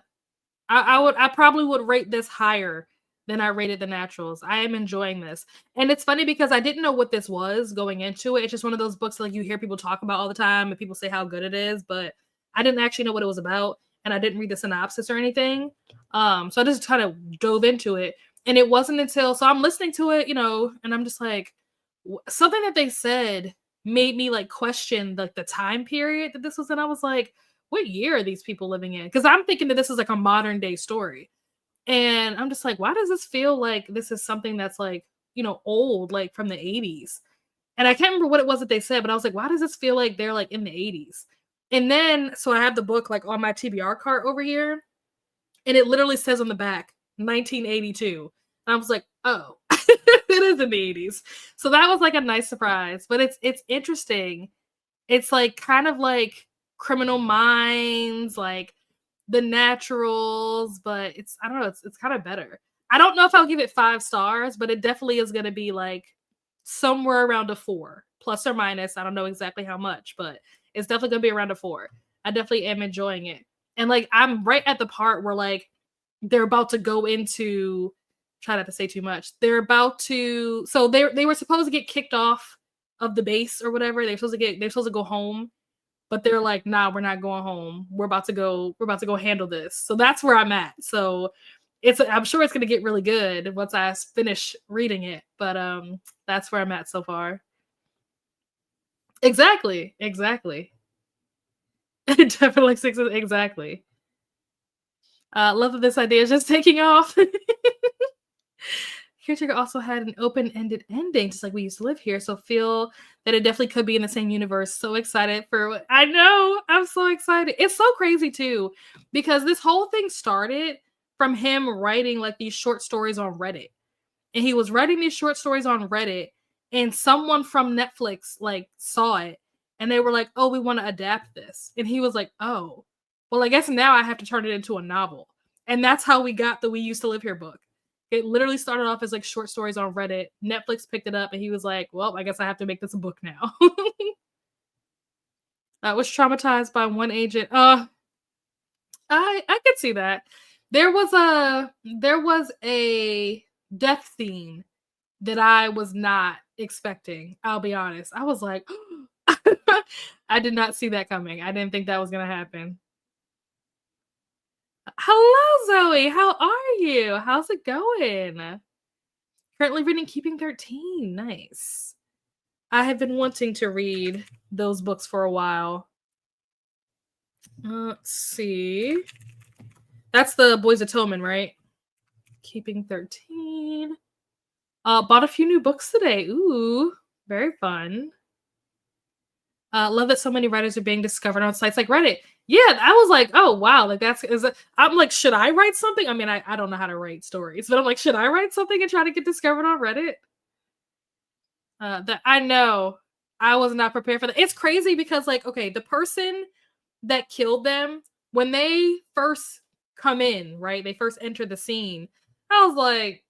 I probably would rate this higher than I rated the naturals. I am enjoying this. And it's funny because I didn't know what this was going into it. It's just one of those books like you hear people talk about all the time and people say how good it is, but I didn't actually know what it was about and I didn't read the synopsis or anything. So I just kind of dove into it. And it wasn't until so I'm listening to it, and I'm just like something that they said made me like question like the time period that this was in. I was like, what year are these people living in? Because I'm thinking that this is like a modern day story. And I'm just like, why does this feel like this is something that's like, old, like from the 80s? And I can't remember what it was that they said, but I was like, why does this feel like they're like in the 80s? And then, so I have the book like on my TBR cart over here, and it literally says on the back, 1982. And I was like, oh, it is in the 80s. So that was like a nice surprise, but it's interesting. It's like kind of like Criminal Minds, like the naturals, but I don't know, it's kind of better. I don't know if I'll give it 5 stars, but it definitely is gonna be like somewhere around a 4, plus or minus. I don't know exactly how much, but it's definitely gonna be around a 4. I definitely am enjoying it. And like I'm right at the part where like they're about to go into try not to say too much. They're about to so they were supposed to get kicked off of the base or whatever. They're supposed to go home, but they're like, nah, we're not going home. We're about to go handle this. So that's where I'm at. So I'm sure it's gonna get really good once I finish reading it. But that's where I'm at so far. Exactly. Exactly. Definitely sixes, exactly. Love that this idea is just taking off. Caretaker also had an open-ended ending, just like we used to live here. So feel that it definitely could be in the same universe. So excited for what I know. I'm so excited. It's so crazy too, because this whole thing started from him writing like these short stories on Reddit. And he was writing these short stories on Reddit, and someone from Netflix like saw it and they were like, oh, we want to adapt this. And he was like, oh, well, I guess now I have to turn it into a novel. And that's how we got the We Used to Live Here book. It literally started off as like short stories on Reddit. Netflix picked it up and he was like, well, I guess I have to make this a book now. I was traumatized by one agent. I could see that. There was a death scene that I was not expecting. I'll be honest. I was like, I did not see that coming. I didn't think that was gonna happen. Hello, Zoe. How are you? How's it going? Currently reading Keeping 13. Nice. I have been wanting to read those books for a while. Let's see. That's the Boys of Tillman, right? Keeping 13. Bought a few new books today. Ooh, very fun. Love that so many writers are being discovered on sites like Reddit. Yeah, I was like, oh wow, like I'm like, should I write something? I mean, I don't know how to write stories, but I'm like, should I write something and try to get discovered on Reddit? That I know I was not prepared for that. It's crazy because like, okay, the person that killed them when they first come in, right? They first enter the scene. I was like,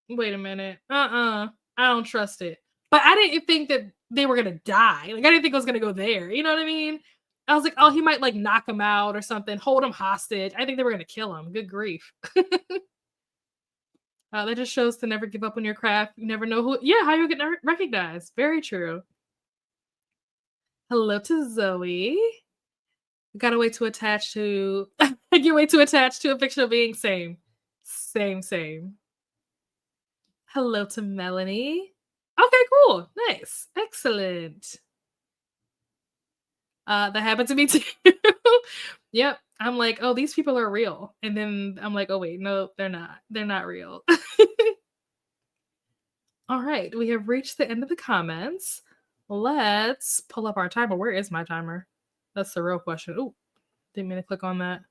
wait a minute, I don't trust it. But I didn't think that they were gonna die. Like I didn't think it was gonna go there. You know what I mean? I was like, oh, he might like knock him out or something, hold him hostage. I think they were gonna kill him. Good grief. That just shows to never give up on your craft. You never know how you get recognized. Very true. Hello to Zoe. Got a way to attach to. I get way to attach to a fictional being. Same. Same. Hello to Melanie. Okay, cool. Nice. Excellent. That happened to me too. Yep. I'm like, oh, these people are real. And then I'm like, oh, wait, no, they're not. They're not real. All right. We have reached the end of the comments. Let's pull up our timer. Where is my timer? That's the real question. Oh, didn't mean to click on that.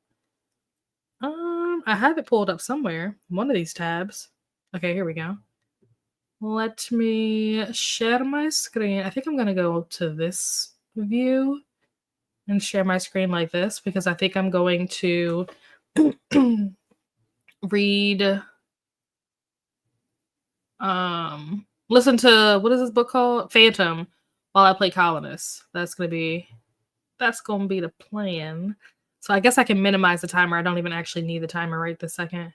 I have it pulled up somewhere. One of these tabs. Okay, here we go. Let me share my screen. I think I'm going to go to this view and share my screen like this because I think I'm going to read listen to what is this book called? Phantom while I play Colonist. That's gonna be the plan. So I guess I can minimize the timer. I don't even actually need the timer right this second.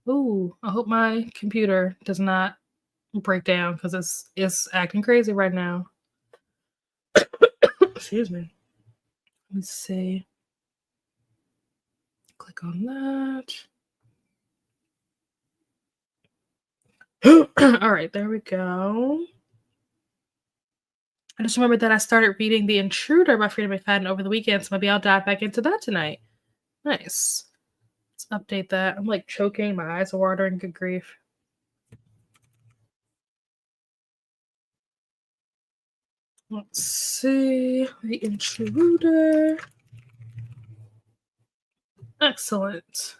Ooh, I hope my computer does not break down because it's acting crazy right now. Excuse me. Let me see. Click on that. All right, there we go. I just remembered that I started reading The Intruder by Frida McFadden over the weekend, so maybe I'll dive back into that tonight. Nice. Let's update that. I'm like choking, my eyes are watering, good grief. Let's see. The Intruder. Excellent.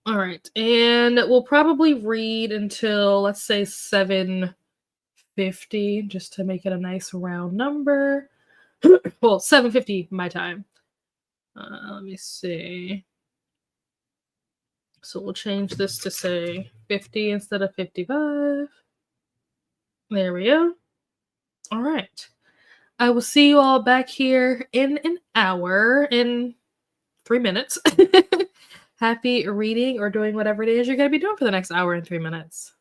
All right, and we'll probably read until, let's say, 7:50, just to make it a nice round number. Well, 7:50 my time. Let me see. So we'll change this to say 50 instead of 55. There we go. All right. I will see you all back here in an hour, in 3 minutes. Happy reading or doing whatever it is you're going to be doing for the next hour and 3 minutes.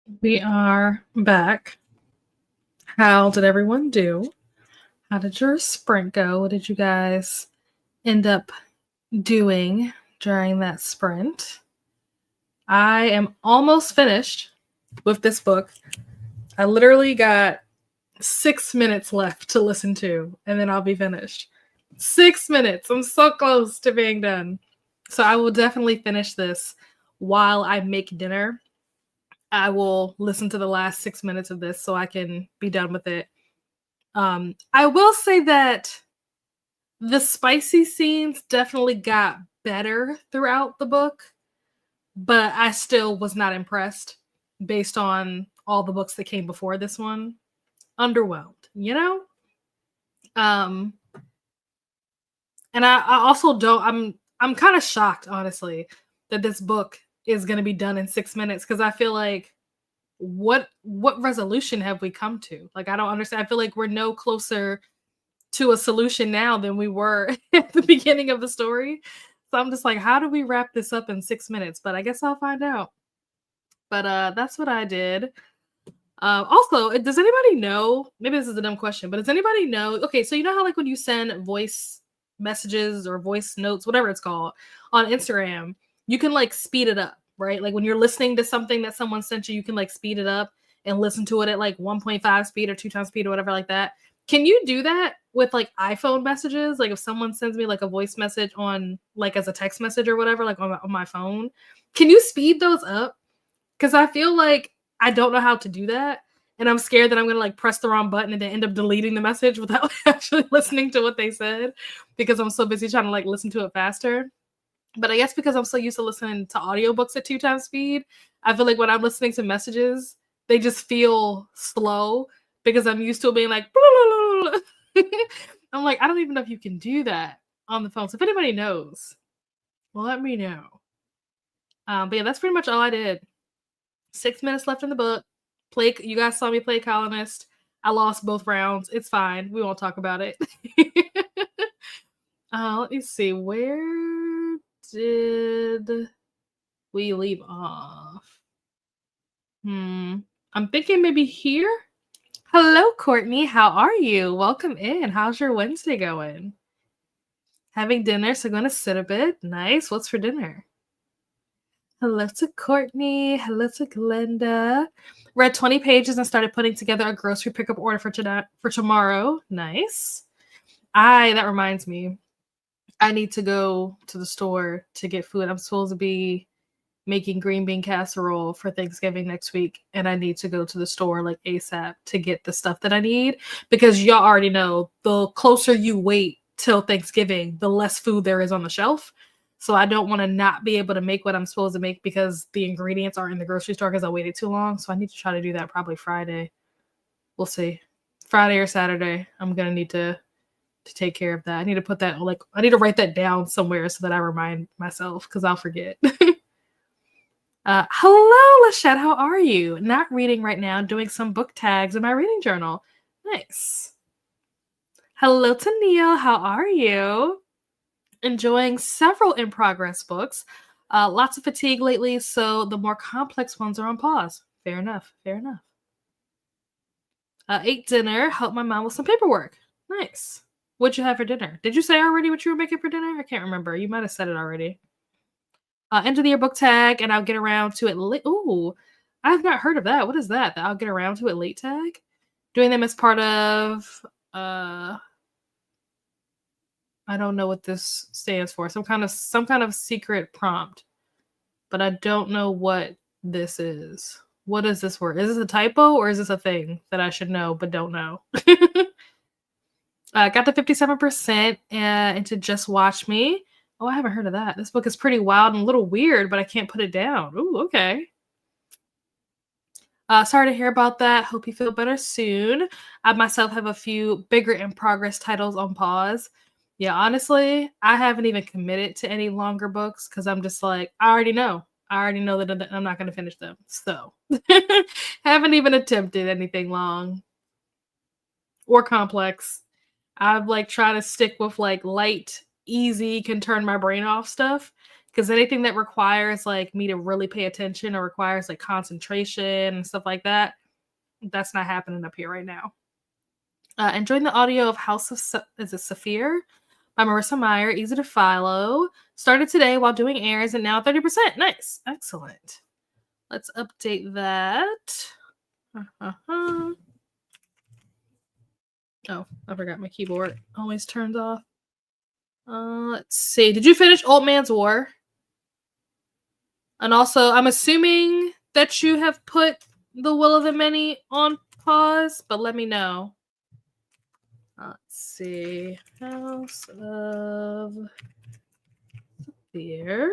We are back. How did everyone do? How did your sprint go? What did you guys end up doing during that sprint? I am almost finished with this book. I literally got 6 minutes left to listen to, and then I'll be finished. 6 minutes. I'm so close to being done. So I will definitely finish this while I make dinner. I will listen to the last 6 minutes of this so I can be done with it. I will say that the spicy scenes definitely got better throughout the book, but I still was not impressed based on all the books that came before this one. Underwhelmed, you know? Um, and I also don't I'm kind of shocked, honestly, that this book is gonna be done in 6 minutes because I feel like what resolution have we come to? Like I don't understand. I feel like we're no closer to a solution now than we were at the beginning of the story. So I'm just like, how do we wrap this up in 6 minutes? But I guess I'll find out. But that's what I did. Also, does anybody know? Maybe this is a dumb question, but does anybody know? Okay, so you know how like when you send voice messages or voice notes, whatever it's called, on Instagram, you can like speed it up, right? Like when you're listening to something that someone sent you, you can like speed it up and listen to it at like 1.5 speed or 2 times speed or whatever like that. Can you do that with like iPhone messages? Like if someone sends me like a voice message on like as a text message or whatever, like on my phone, can you speed those up? Because I feel like I don't know how to do that. And I'm scared that I'm going to like press the wrong button and then end up deleting the message without actually listening to what they said because I'm so busy trying to like listen to it faster. But I guess because I'm so used to listening to audiobooks at 2 times speed, I feel like when I'm listening to messages, they just feel slow because I'm used to it being like, I'm like, I don't even know if you can do that on the phone. So if anybody knows, well, let me know. But yeah, that's pretty much all I did. 6 minutes left in the book. You guys saw me play colonist. I lost both rounds. It's fine. We won't talk about it. Let me see. Where did we leave off? I'm thinking maybe here. Hello, Courtney. How are you? Welcome in. How's your Wednesday going? Having dinner, so going to sit a bit. Nice. What's for dinner? Hello to Courtney. Hello to Glenda. Read 20 pages and started putting together a grocery pickup order for tomorrow. Nice. That reminds me. I need to go to the store to get food. I'm supposed to be making green bean casserole for Thanksgiving next week, and I need to go to the store like ASAP to get the stuff that I need because y'all already know the closer you wait till Thanksgiving, the less food there is on the shelf. So I don't want to not be able to make what I'm supposed to make because the ingredients aren't in the grocery store because I waited too long. So I need to try to do that probably Friday. We'll see. Friday or Saturday. I'm gonna need to take care of that. I need to put that I need to write that down somewhere so that I remind myself because I'll forget. Hello, Lachette. How are you? Not reading right now, doing some book tags in my reading journal. Nice. Hello to Neil. How are you? Enjoying several in progress books. Lots of fatigue lately, so the more complex ones are on pause. Fair enough. Fair enough. Ate dinner. Helped my mom with some paperwork. Nice. What'd you have for dinner? Did you say already what you were making for dinner? I can't remember. You might have said it already. End of the year book tag, and I'll get around to it late. Ooh, I've not heard of that. What is that? The I'll get around to it late tag? Doing them as part of I don't know what this stands for. Some kind of secret prompt, but I don't know what this is. What is this word? Is this a typo or is this a thing that I should know but don't know? Got to 57% into Just Watch Me. Oh, I haven't heard of that. This book is pretty wild and a little weird, but I can't put it down. Ooh, okay. Sorry to hear about that. Hope you feel better soon. I myself have a few bigger in progress titles on pause. Yeah, honestly, I haven't even committed to any longer books because I'm just like, I already know. I already know that I'm not going to finish them. So, haven't even attempted anything long or complex. I've like tried to stick with like light, easy, can turn my brain off stuff because anything that requires like me to really pay attention or requires like concentration and stuff like that, that's not happening up here right now. Enjoying the audio of House of is it Saphir by Marissa Meyer, easy to follow. Started today while doing errands and now 30%. Nice. Excellent. Let's update that. Oh, I forgot my keyboard. Always turns off. Let's see. Did you finish Old Man's War? And also, I'm assuming that you have put The Will of the Many on pause, but let me know. Let's see. House of Fear.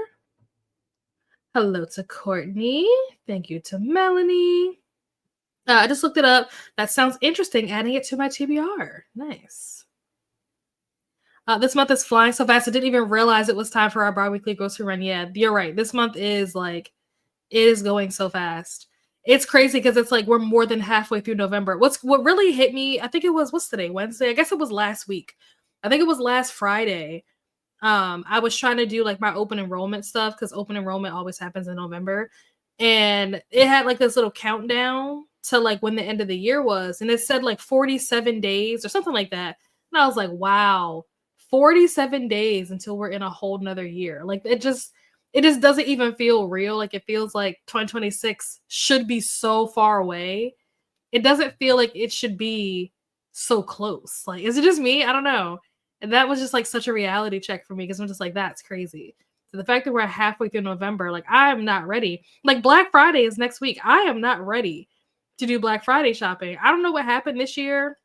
Hello to Courtney. Thank you to Melanie. I just looked it up. That sounds interesting. Adding it to my TBR. Nice. This month is flying so fast. I didn't even realize it was time for our bi-weekly grocery run. Yeah, you're right. This month is like, it is going so fast. It's crazy because it's like we're more than halfway through November. What really hit me, I think it was, what's today? Wednesday? I guess it was last week. I think it was last Friday. I was trying to do like my open enrollment stuff because open enrollment always happens in November. And it had like this little countdown to like when the end of the year was. And it said like 47 days or something like that. And I was like, wow, 47 days until we're in a whole nother year. Like it just doesn't even feel real. Like it feels like 2026 should be so far away. It doesn't feel like it should be so close. Like, is it just me? I don't know. And that was just like such a reality check for me because I'm just like, that's crazy. So the fact that we're halfway through November, like I'm not ready. Like Black Friday is next week. I am not ready to do Black Friday shopping. I don't know what happened this year,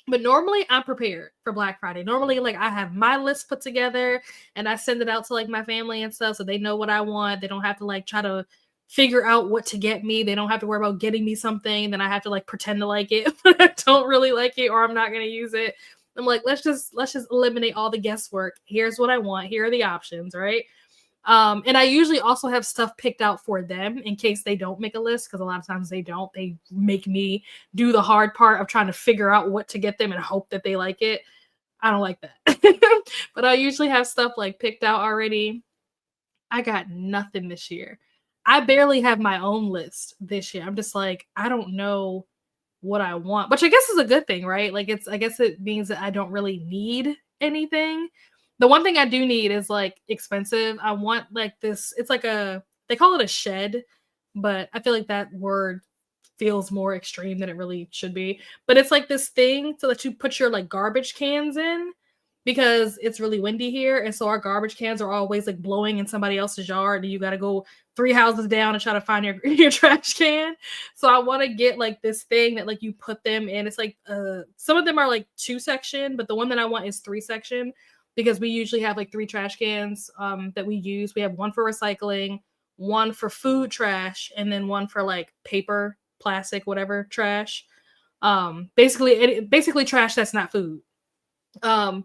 but normally I'm prepared for Black Friday. Normally, like I have my list put together and I send it out to like my family and stuff so they know what I want. They don't have to like try to figure out what to get me. They don't have to worry about getting me something. Then I have to like pretend to like it, but I don't really like it or I'm not going to use it. I'm like, let's just eliminate all the guesswork. Here's what I want. Here are the options, right? And I usually also have stuff picked out for them in case they don't make a list, because a lot of times they don't. They make me do the hard part of trying to figure out what to get them and hope that they like it. I don't like that. But I usually have stuff like picked out already. I got nothing this year. I barely have my own list this year. I'm just like, I don't know what I want, which I guess is a good thing, right? Like I guess it means that I don't really need anything. The one thing I do need is like expensive. I want like this, it's like they call it a shed, but I feel like that word feels more extreme than it really should be. But it's like this thing to let you put your like garbage cans in because it's really windy here. And so our garbage cans are always like blowing in somebody else's yard and you got to go 3 houses down and try to find your trash can. So I want to get like this thing that like you put them in. It's like some of them are like 2-section, but the one that I want is 3-section because we usually have like 3 trash cans that we use. We have one for recycling, one for food trash, and then one for like paper, plastic, whatever trash. Basically trash that's not food.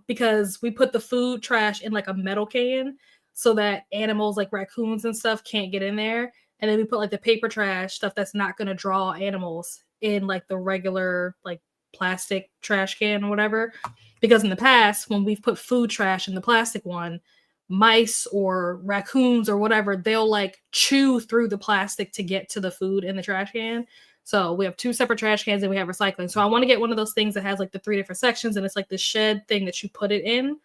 Because we put the food trash in like a metal can so that animals like raccoons and stuff can't get in there. And then we put like the paper trash, stuff that's not going to draw animals, in like the regular like plastic trash can or whatever. Because in the past, when we've put food trash in the plastic one, mice or raccoons or whatever, they'll like chew through the plastic to get to the food in the trash can. So we have 2 separate trash cans and we have recycling. So I want to get one of those things that has like the 3 different sections and it's like the shed thing that you put it in.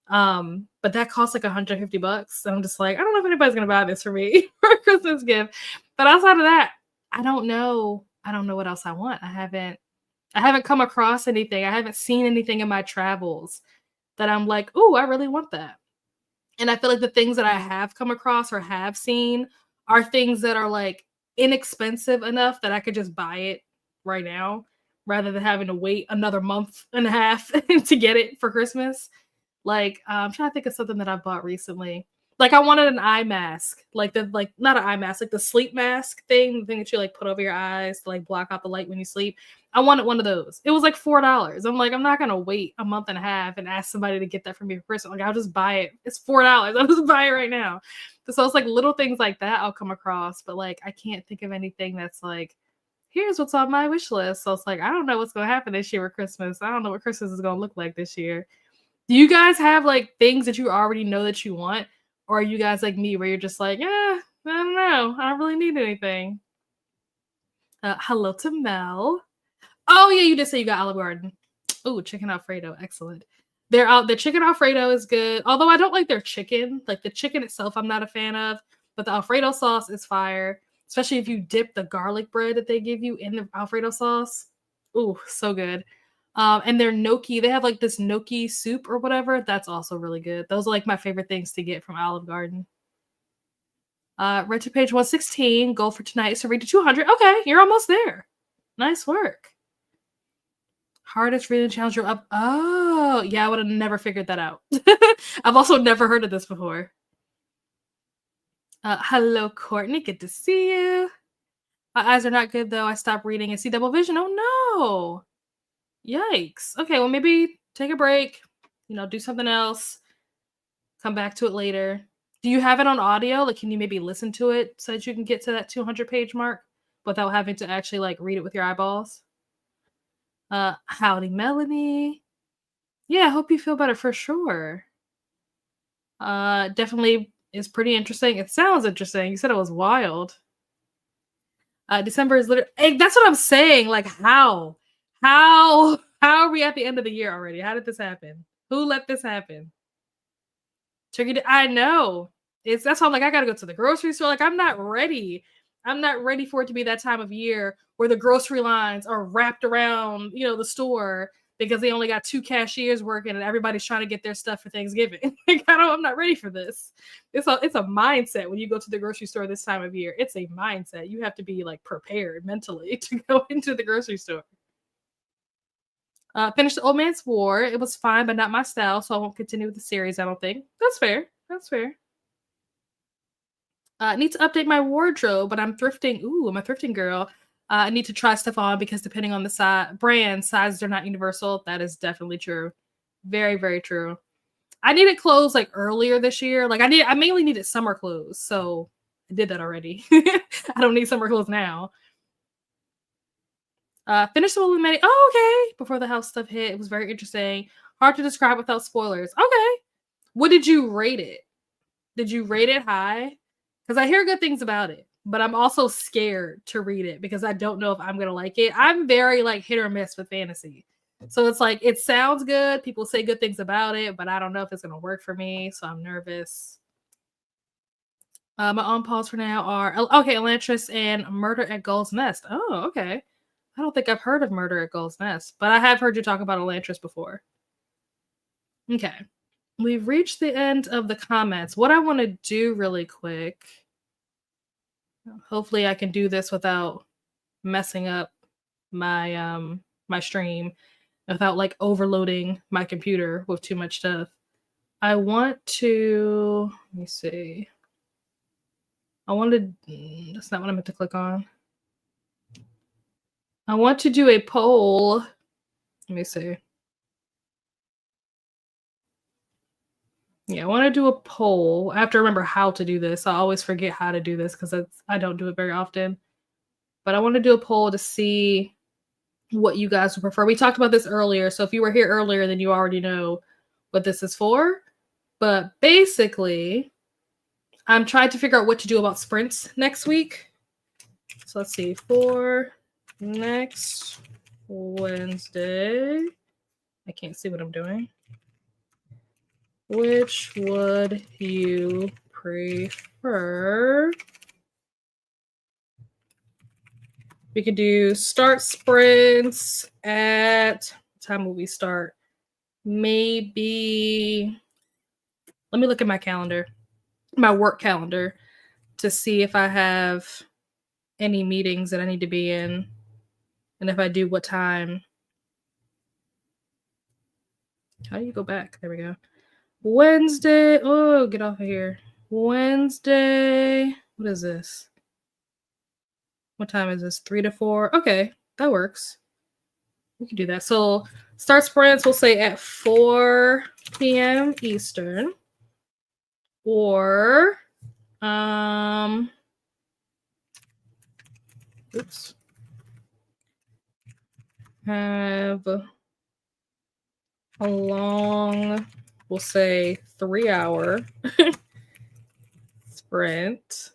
But that costs like $150. And I'm just like, I don't know if anybody's gonna buy this for me for a Christmas gift. But outside of that, I don't know what else I want. I haven't come across anything. I haven't seen anything in my travels that I'm like, oh, I really want that. And I feel like the things that I have come across or have seen are things that are like inexpensive enough that I could just buy it right now rather than having to wait another month and a half to get it for Christmas. Like, I'm trying to think of something that I bought recently. Like I wanted an eye mask, not an eye mask, like the sleep mask thing, the thing that you like put over your eyes to like block out the light when you sleep. I wanted one of those. It was like $4. I'm like, I'm not gonna wait a month and a half and ask somebody to get that for me for Christmas. Like I'll just buy it. It's $4. I'll just buy it right now. So it's like little things like that I'll come across, but like I can't think of anything that's like, here's what's on my wish list. So it's like, I don't know what's gonna happen this year with Christmas. I don't know what Christmas is gonna look like this year. Do you guys have like things that you already know that you want? Or are you guys like me where you're just like, yeah, I don't know. I don't really need anything. Hello to Mel. Oh yeah, you did say you got Olive Garden. Oh, chicken Alfredo, excellent. They're out. The chicken Alfredo is good. Although I don't like their chicken. Like the chicken itself, I'm not a fan of. But the Alfredo sauce is fire. Especially if you dip the garlic bread that they give you in the Alfredo sauce. Ooh, so good. And their gnocchi, they have like this gnocchi soup or whatever. That's also really good. Those are like my favorite things to get from Olive Garden. Read to page 116. Goal for tonight is to read to 200. Okay, you're almost there. Nice work. Hardest reading challenge you're up. Oh, yeah, I would have never figured that out. I've also never heard of this before. Hello, Courtney. Good to see you. My eyes are not good, though. I stopped reading and see double vision. Oh, no. Yikes. Okay, well, maybe take a break, do something else, come back to it later. Do you have it on audio? Like, can you maybe listen to it so that you can get to that 200-page mark without having to actually, like, read it with your eyeballs? Howdy, Melanie. Yeah, I hope you feel better for sure. Definitely is pretty interesting. It sounds interesting. You said it was wild. December is literally. Hey, that's what I'm saying. Like, how are we at the end of the year already? How did this happen? Who let this happen? I know. That's why I'm like, I gotta go to the grocery store. Like, I'm not ready. I'm not ready for it to be that time of year where the grocery lines are wrapped around, the store because they only got 2 cashiers working and everybody's trying to get their stuff for Thanksgiving. Like, I'm not ready for this. It's a mindset when you go to the grocery store this time of year. It's a mindset. You have to be like prepared mentally to go into the grocery store. Finished The Old Man's War. It was fine, but not my style, so I won't continue with the series, I don't think. That's fair. That's fair. Need to update my wardrobe, but I'm thrifting. Ooh, I'm a thrifting girl. I need to try stuff on because depending on the brand, sizes are not universal. That is definitely true. Very, very true. I needed clothes like earlier this year. Like I mainly needed summer clothes, so I did that already. I don't need summer clothes now. Finished the movie with Maddie. Oh, okay. Before the house stuff hit, it was very interesting. Hard to describe without spoilers. Okay. What did you rate it? Did you rate it high? Because I hear good things about it, but I'm also scared to read it because I don't know if I'm gonna like it. I'm very like hit or miss with fantasy. So it's like it sounds good. People say good things about it, but I don't know if it's gonna work for me. So I'm nervous. My on pause for now are okay, Elantris and Murder at Gull's Nest. Oh, okay. I don't think I've heard of Murder at Gull's Nest, but I have heard you talk about Elantris before. Okay. We've reached the end of the comments. What I want to do really quick, hopefully I can do this without messing up my my stream, without like overloading my computer with too much stuff. I want to, let me see. That's not what I meant to click on. I want to do a poll. Let me see. Yeah, I want to do a poll. I have to remember how to do this. I always forget how to do this because I don't do it very often. But I want to do a poll to see what you guys would prefer. We talked about this earlier, so if you were here earlier, then you already know what this is for. But basically, I'm trying to figure out what to do about sprints next week. So let's see, for next Wednesday, I can't see what I'm doing. Which would you prefer? We could do start sprints at, what time will we start? Maybe, let me look at my calendar, my work calendar, to see if I have any meetings that I need to be in. And if I do, what time? How do you go back? There we go. Wednesday. Oh, get off of here. Wednesday. What is this? What time is this? 3 to 4. Okay, that works. We can do that. So start sprints, we'll say at 4 p.m. Eastern. Or oops. Have a long, we'll say 3 hour sprint.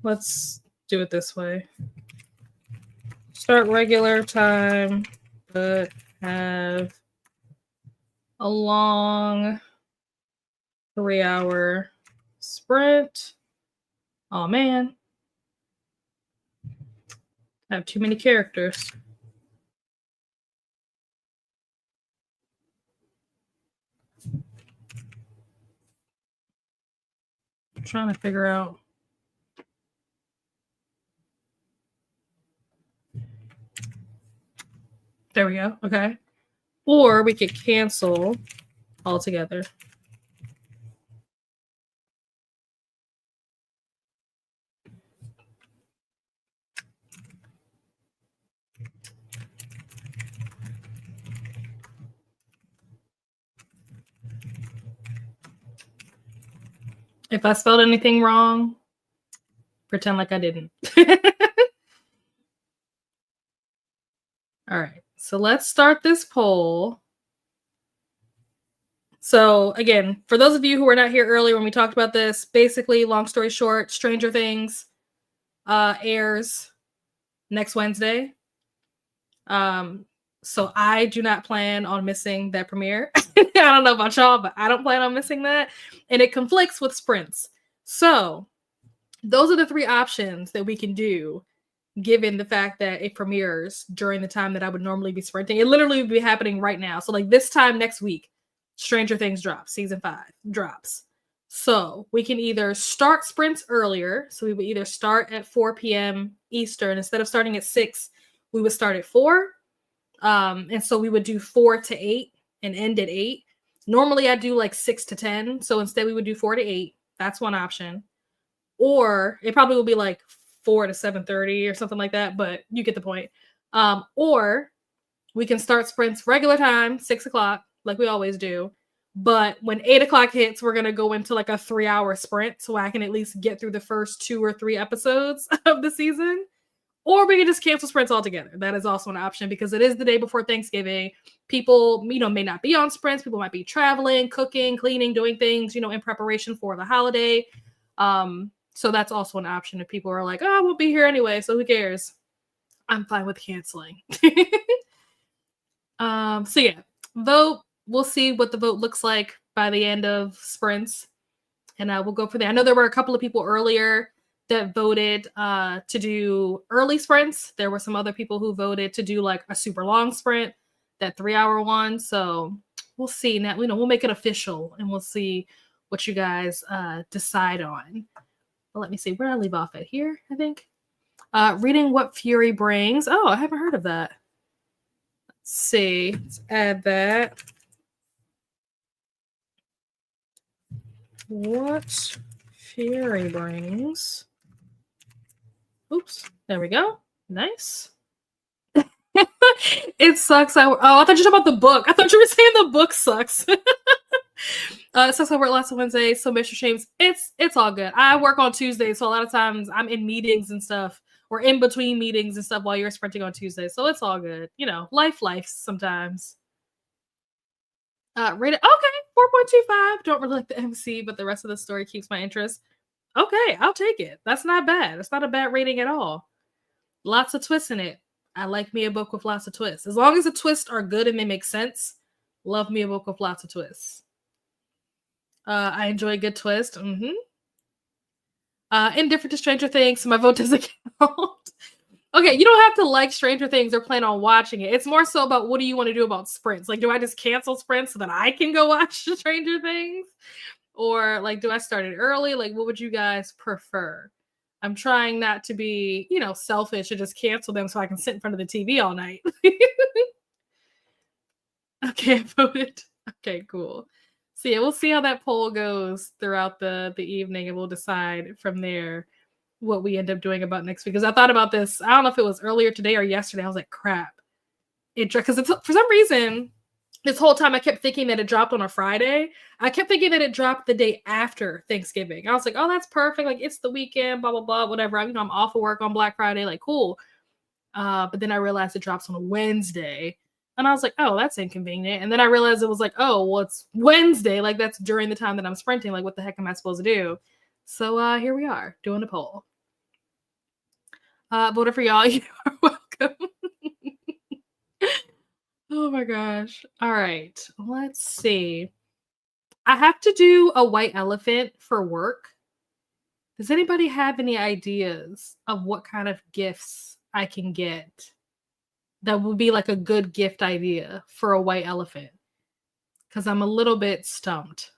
Let's do it this way. Start regular time, but have a long 3-hour sprint. Oh man, I have too many characters. I'm trying to figure out. There we go. Okay. Or we could cancel altogether. If I spelled anything wrong, pretend like I didn't. All right. So let's start this poll. So again, for those of you who were not here earlier when we talked about this, basically, long story short, Stranger Things airs next Wednesday. So I do not plan on missing that premiere. I don't know about y'all, but I don't plan on missing that. And it conflicts with sprints. So those are the three options that we can do, given the fact that it premieres during the time that I would normally be sprinting. It literally would be happening right now. So like this time next week, Stranger Things drops, season 5 drops. So we can either start sprints earlier. So we would either start at 4 p.m. Eastern. Instead of starting at 6, we would start at 4. And so we would do 4 to 8 and end at 8. Normally I do like 6 to 10. So instead we would do 4 to 8. That's one option. Or it probably will be like 4 to 7:30 or something like that, but you get the point. Or we can start sprints regular time, 6 o'clock, like we always do. But when 8 o'clock hits, we're going to go into like a 3-hour sprint so I can at least get through the first 2 or 3 episodes of the season. Or we can just cancel sprints altogether. That is also an option because it is the day before Thanksgiving. People, may not be on sprints. People might be traveling, cooking, cleaning, doing things, in preparation for the holiday. So that's also an option if people are like, oh, we'll be here anyway, so who cares? I'm fine with canceling. So yeah, vote. We'll see what the vote looks like by the end of sprints. And we'll go for that. I know there were a couple of people earlier that voted to do early sprints. There were some other people who voted to do like a super long sprint, that 3-hour one. So we'll see. Now, we'll make it official and we'll see what you guys decide on. Well, let me see. Where did I leave off at? Here, I think. Reading What Fury Brings. Oh, I haven't heard of that. Let's see. Let's add that. What Fury Brings. Oops. There we go. Nice. It sucks. I thought you were talking about the book. I thought you were saying the book sucks. It sucks I work lots of Wednesdays, so Mr. James, it's all good. I work on Tuesdays, so a lot of times I'm in meetings and stuff, or in between meetings and stuff while you're sprinting on Tuesday, so it's all good. Life sometimes. Rated okay, 4.25. Don't really like the MC, but the rest of the story keeps my interest. Okay, I'll take it. That's not bad. It's not a bad rating at all. Lots of twists in it. I like me a book with lots of twists. As long as the twists are good and they make sense, love me a book with lots of twists. I enjoy a good twist. Indifferent to Stranger Things, so my vote doesn't count. Okay, you don't have to like Stranger Things or plan on watching it. It's more so about what do you want to do about sprints. Like, do I just cancel sprints so that I can go watch Stranger Things? Or, like, do I start it early? Like, what would you guys prefer? I'm trying not to be, selfish and just cancel them so I can sit in front of the TV all night. Okay, I voted. Okay, cool. So yeah, we'll see how that poll goes throughout the evening, and we'll decide from there what we end up doing about next week. Because I thought about this, I don't know if it was earlier today or yesterday. I was like, crap. Because for some reason, this whole time I kept thinking that it dropped on a Friday. I kept thinking that it dropped the day after Thanksgiving. I was like, oh, that's perfect. Like, it's the weekend, blah, blah, blah, whatever. I'm off of work on Black Friday. Like, cool. But then I realized it drops on a Wednesday. And I was like, oh, that's inconvenient. And then I realized it was like, oh, well, it's Wednesday. Like, that's during the time that I'm sprinting. Like, what the heck am I supposed to do? So here we are doing a poll. Voted for y'all. You are welcome. Oh my gosh. All right. Let's see. I have to do a white elephant for work. Does anybody have any ideas of what kind of gifts I can get that would be like a good gift idea for a white elephant? Because I'm a little bit stumped.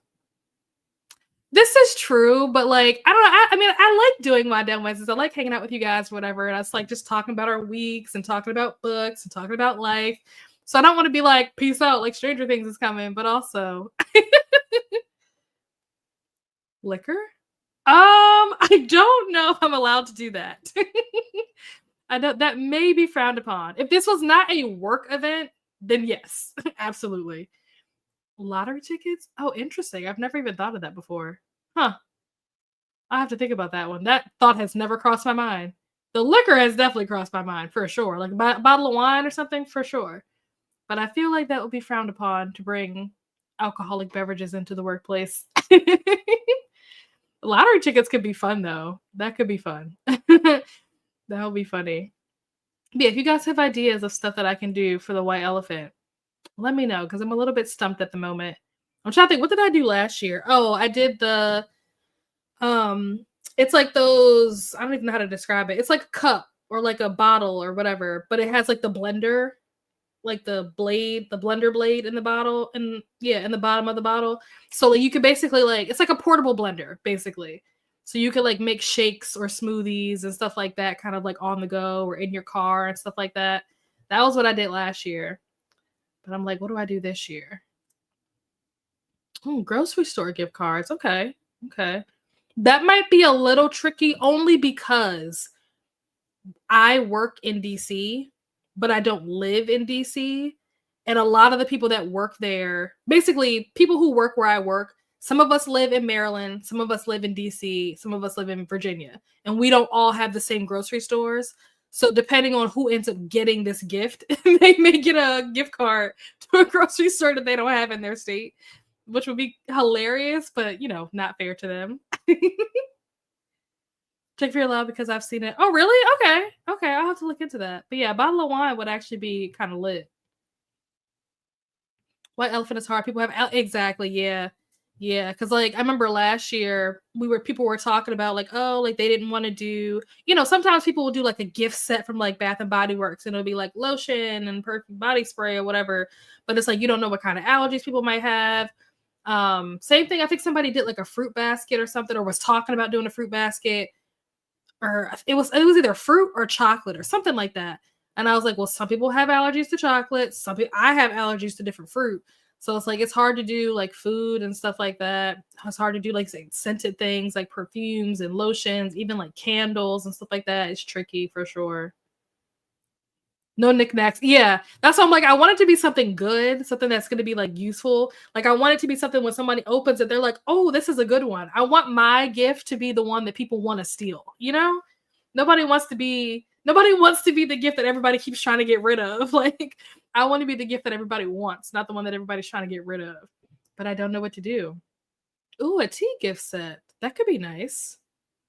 This is true, but like, I don't know. I mean, I like doing my damn Wednesdays. I like hanging out with you guys, whatever. And I was like just talking about our weeks and talking about books and talking about life. So I don't want to be like, peace out, like Stranger Things is coming, but also liquor. I don't know if I'm allowed to do that. I don't. That may be frowned upon. If this was not a work event, then yes, absolutely. Lottery tickets? Oh, interesting. I've never even thought of that before. Huh. I have to think about that one. That thought has never crossed my mind. The liquor has definitely crossed my mind for sure. Like a bottle of wine or something for sure. But I feel like that would be frowned upon to bring alcoholic beverages into the workplace. Lottery tickets could be fun though. That could be fun. That would be funny. But yeah, if you guys have ideas of stuff that I can do for the white elephant, let me know because I'm a little bit stumped at the moment. I'm trying to think, what did I do last year? Oh, I did the it's like those, I don't even know how to describe it. It's like a cup or like a bottle or whatever, but it has like the blender, like the blender blade in the bottle, and yeah, in the bottom of the bottle. So like you could basically like, it's like a portable blender basically. So you could like make shakes or smoothies and stuff like that, kind of like on the go or in your car and stuff like that. That was what I did last year. But I'm like, what do I do this year? Grocery store gift cards. Okay. Okay. That might be a little tricky only because I work in DC, but I don't live in DC. And a lot of the people that work there, basically people who work where I work, some of us live in Maryland, some of us live in DC, some of us live in Virginia, and we don't all have the same grocery stores. So depending on who ends up getting this gift, they may get a gift card to a grocery store that they don't have in their state, which would be hilarious, but not fair to them. Check for your love because I've seen it. Oh, really? Okay. Okay. I'll have to look into that. But yeah, a bottle of wine would actually be kind of lit. White elephant is hard. People have exactly. Yeah. Yeah. Cause like I remember last year people were talking about like, oh, like they didn't want to do, sometimes people will do like a gift set from like Bath and Body Works and it'll be like lotion and perfume body spray or whatever. But it's like you don't know what kind of allergies people might have. Same thing. I think somebody did like a fruit basket or something, or was talking about doing a fruit basket. Or it was either fruit or chocolate or something like that. And I was like, well, some people have allergies to chocolate. I have allergies to different fruit. So it's like, it's hard to do like food and stuff like that. It's hard to do like scented things like perfumes and lotions, even like candles and stuff like that. It's tricky for sure. No knickknacks. Yeah. That's why I'm like, I want it to be something good, something that's going to be like useful. Like I want it to be something when somebody opens it, they're like, oh, this is a good one. I want my gift to be the one that people want to steal. Nobody wants to be the gift that everybody keeps trying to get rid of. Like I want to be the gift that everybody wants, not the one that everybody's trying to get rid of. But I don't know what to do. Ooh, a tea gift set. That could be nice.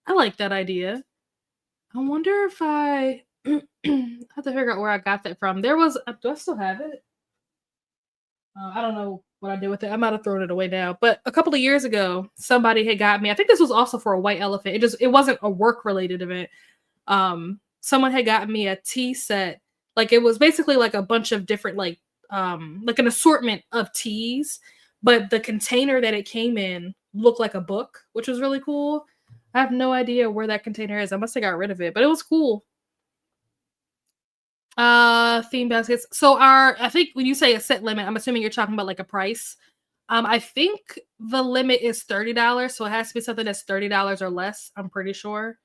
I like that idea. I wonder if I have to figure out where I got that from. Do I still have it? I don't know what I did with it. I might have thrown it away now. But a couple of years ago, somebody had got me. I think this was also for a white elephant. It wasn't a work related event. Someone had gotten me a tea set. Like it was basically like a bunch of different like an assortment of teas, but the container that it came in looked like a book, which was really cool. I have no idea where that container is. I must have got rid of it, but it was cool. Theme baskets. So I think when you say a set limit, I'm assuming you're talking about like a price. I think the limit is $30, so it has to be something that's $30 or less. I'm pretty sure.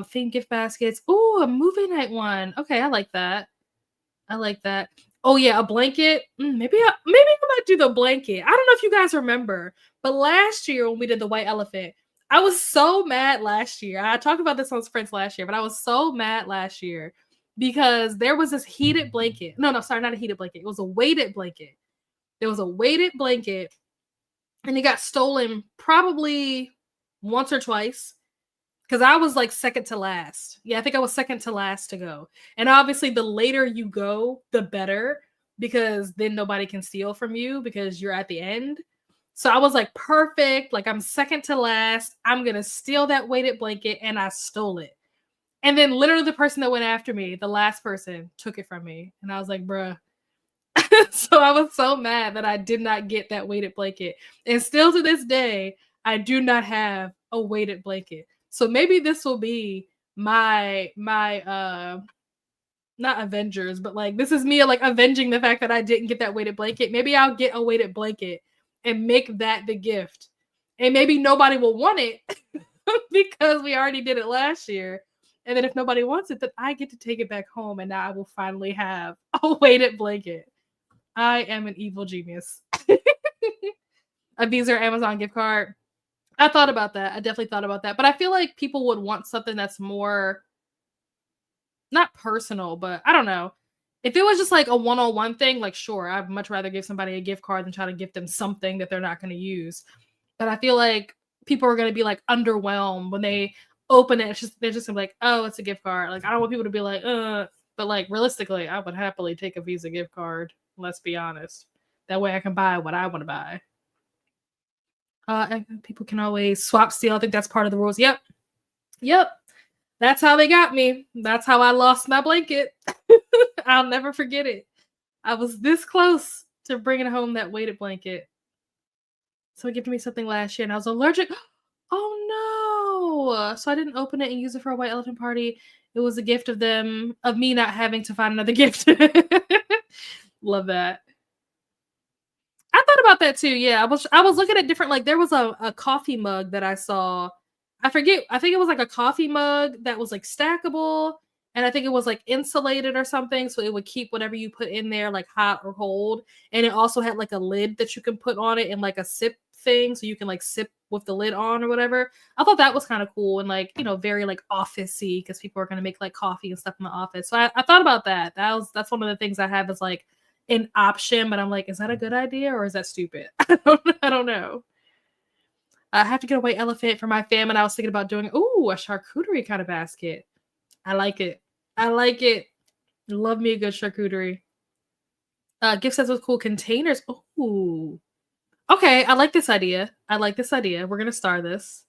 Theme gift baskets. Oh, a movie night one. Okay, I like that. Oh yeah, a blanket. Maybe I might do the blanket. I don't know if you guys remember, but last year when we did the white elephant, I was so mad last year. I talked about this on Sprints last year, but I was so mad last year because there was this heated blanket. No, sorry, not a heated blanket. It was a weighted blanket. There was a weighted blanket, and it got stolen probably once or twice because I was like second to last. Yeah, I think I was second to last to go. And obviously, the later you go, the better, because then nobody can steal from you because you're at the end. So I was like, perfect. Like, I'm second to last. I'm going to steal that weighted blanket. And I stole it. And then literally the person that went after me, the last person, took it from me. And I was like, bruh. So I was so mad that I did not get that weighted blanket. And still to this day, I do not have a weighted blanket. So maybe this will be my not Avengers, but like this is me like avenging the fact that I didn't get that weighted blanket. Maybe I'll get a weighted blanket and make that the gift. And maybe nobody will want it because we already did it last year. And then if nobody wants it, then I get to take it back home and now I will finally have a weighted blanket. I am an evil genius. A Visa or Amazon gift card. I thought about that. I definitely thought about that. But I feel like people would want something that's more not personal, but I don't know. If it was just like a one-on-one thing, like sure, I'd much rather give somebody a gift card than try to give them something that they're not going to use. But I feel like people are going to be like underwhelmed when they open it. They're just gonna be like, oh, it's a gift card. Like I don't want people to be like, but like realistically, I would happily take a Visa gift card. Let's be honest. That way I can buy what I want to buy. And people can always swap steal. I think that's part of the rules. Yep. That's how they got me. That's how I lost my blanket. I'll never forget it. I was this close to bringing home that weighted blanket. So he gave me something last year and I was allergic. Oh no. So I didn't open it and use it for a white elephant party. It was a gift of me not having to find another gift. Love that. I thought about that too. Yeah, I was looking at different, like there was a coffee mug that I saw. I forget. I think it was like a coffee mug that was like stackable, and I think it was like insulated or something, so it would keep whatever you put in there like hot or cold. And it also had like a lid that you can put on it and like a sip thing, so you can like sip with the lid on or whatever. I thought that was kind of cool and like very like office-y because people are gonna make like coffee and stuff in the office. So I thought about that. That's one of the things I have is like an option, but I'm like, is that a good idea or is that stupid? I don't know. I have to get a white elephant for my fam, and I was thinking about doing a charcuterie kind of basket. I like it. Love me a good charcuterie. Gift sets with cool containers. Ooh. Okay, I like this idea. We're gonna star this.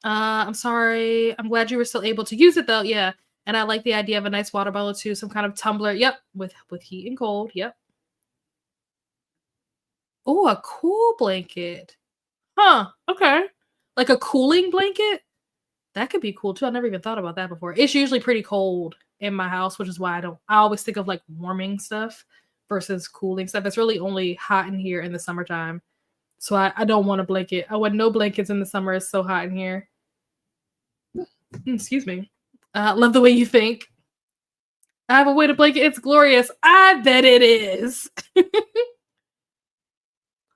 I'm sorry. I'm glad you were still able to use it though. Yeah. And I like the idea of a nice water bottle too, some kind of tumbler. Yep, with heat and cold. Yep. Oh, a cool blanket. Huh. Okay. Like a cooling blanket? That could be cool too. I never even thought about that before. It's usually pretty cold in my house, which is why I always think of like warming stuff versus cooling stuff. It's really only hot in here in the summertime. So I don't want a blanket. I want no blankets in the summer. It's so hot in here. Excuse me. Love the way you think. I have a weighted blanket. It's glorious. I bet it is.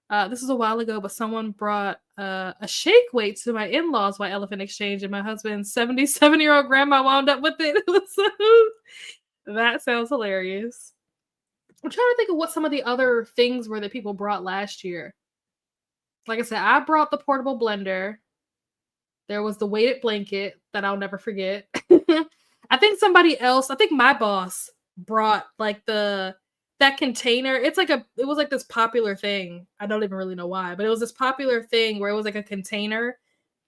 This was a while ago, but someone brought a shake weight to my in-laws white elephant exchange, and my husband's 77-year-old grandma wound up with it. That sounds hilarious. I'm trying to think of what some of the other things were that people brought last year. Like I said, I brought the portable blender. There was the weighted blanket that I'll never forget. I think my boss brought like that container. It was like this popular thing. I don't even really know why, but it was this popular thing where it was like a container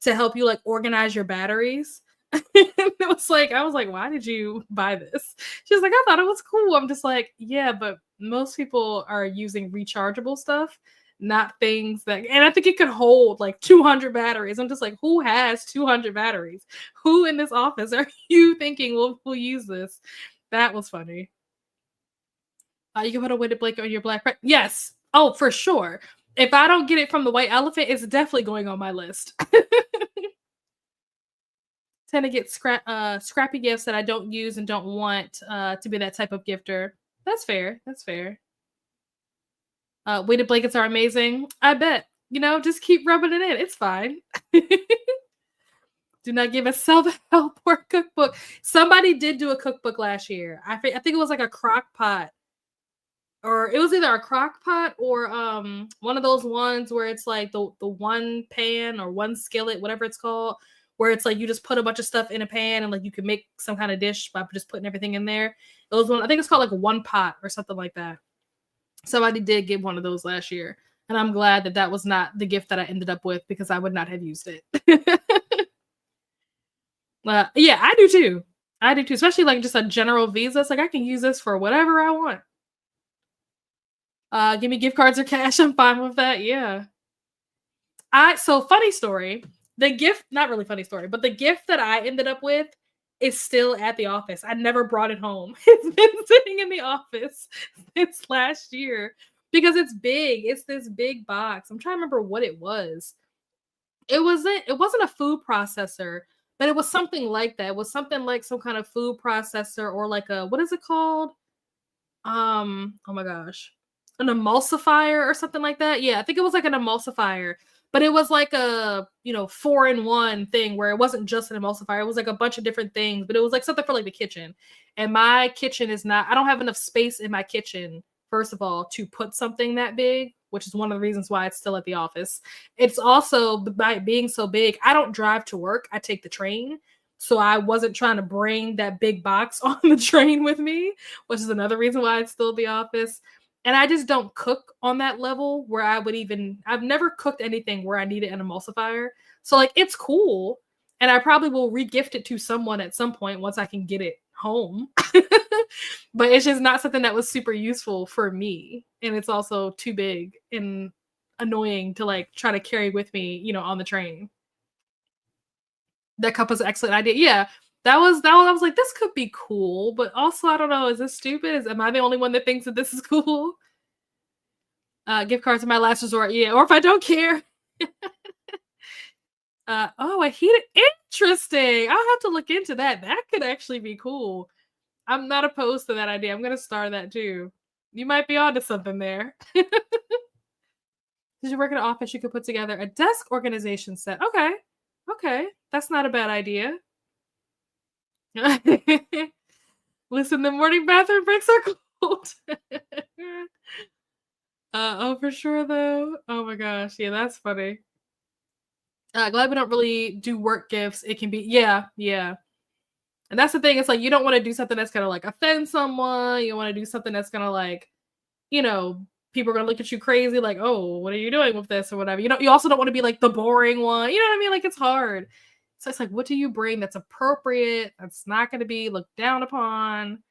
to help you like organize your batteries. It was like, I was like, why did you buy this? She was like, I thought it was cool. I'm just like, yeah, but most people are using rechargeable stuff, not things that, and I think it could hold like 200 batteries. I'm just like, who has 200 batteries? Who in this office are you thinking will use this? That was funny. You can put a weighted blanket on your black friend. Yes. Oh, for sure. If I don't get it from the white elephant, it's definitely going on my list. Tend to get scrappy gifts that I don't use and don't want to be that type of gifter. That's fair. Weighted blankets are amazing. I bet. Just keep rubbing it in. It's fine. Do not give a self-help or cookbook. Somebody did do a cookbook last year. I think it was like a crock pot, or it was either a crock pot or one of those ones where it's like the one pan or one skillet, whatever it's called, where it's like you just put a bunch of stuff in a pan and like you can make some kind of dish by just putting everything in there. Those one, I think it's called like one pot or something like that. Somebody did give one of those last year, and I'm glad that that was not the gift that I ended up with because I would not have used it. Yeah, I do too. I do too, especially like just a general visa. It's like I can use this for whatever I want. Give me gift cards or cash. I'm fine with that. Yeah. So funny story. The gift, not really funny story, but the gift that I ended up with is still at the office. I never brought it home. It's been sitting in the office since last year because it's big. It's this big box. I'm trying to remember what it was. It wasn't a food processor, but it was something like that. It was something like some kind of food processor or like a, what is it called? Oh my gosh. An emulsifier or something like that. Yeah, I think it was like an emulsifier, but it was like a, 4-in-1 thing where it wasn't just an emulsifier. It was like a bunch of different things, but it was like something for like the kitchen. And my kitchen is not, I don't have enough space in my kitchen, first of all, to put something that big, which is one of the reasons why it's still at the office. It's also by being so big, I don't drive to work. I take the train. So I wasn't trying to bring that big box on the train with me, which is another reason why it's still at the office. And I just don't cook on that level where I've never cooked anything where I needed an emulsifier. So like it's cool. And I probably will regift it to someone at some point once I can get it home. But it's just not something that was super useful for me. And it's also too big and annoying to like try to carry with me, on the train. That cup was an excellent idea. Yeah. That was I was like, this could be cool, but also I don't know, is this stupid? Am I the only one that thinks that this is cool? Gift cards are my last resort, yeah. Or if I don't care. A heated, interesting. I'll have to look into that. That could actually be cool. I'm not opposed to that idea. I'm gonna star that too. You might be onto something there. Did you work in an office you could put together a desk organization set? Okay. Okay. That's not a bad idea. Listen, the morning bathroom breaks are cold. Oh, for sure though. Oh my gosh. Yeah, that's funny. Glad we don't really do work gifts. It can be, yeah, yeah. And that's the thing. It's like you don't want to do something that's gonna like offend someone. You want to do something that's gonna like, people are gonna look at you crazy, like, oh, what are you doing with this or whatever. You also don't want to be like the boring one. You know what I mean? Like it's hard. So it's like, what do you bring that's appropriate? That's not gonna be looked down upon.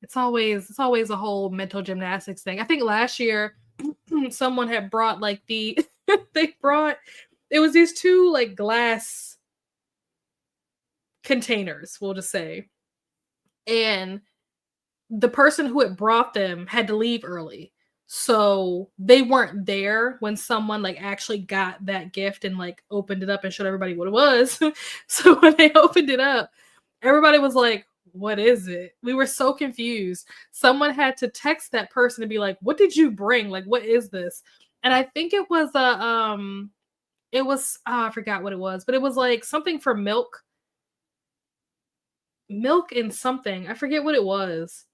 It's always a whole mental gymnastics thing. I think last year someone had brought like it was these two like glass containers, we'll just say. And the person who had brought them had to leave early. So they weren't there when someone like actually got that gift and like opened it up and showed everybody what it was. So when they opened it up, everybody was like, what is it? We were so confused. Someone had to text that person to be like, what did you bring? Like, what is this? And I think it was I forgot what it was, but it was like something for milk and something. I forget what it was.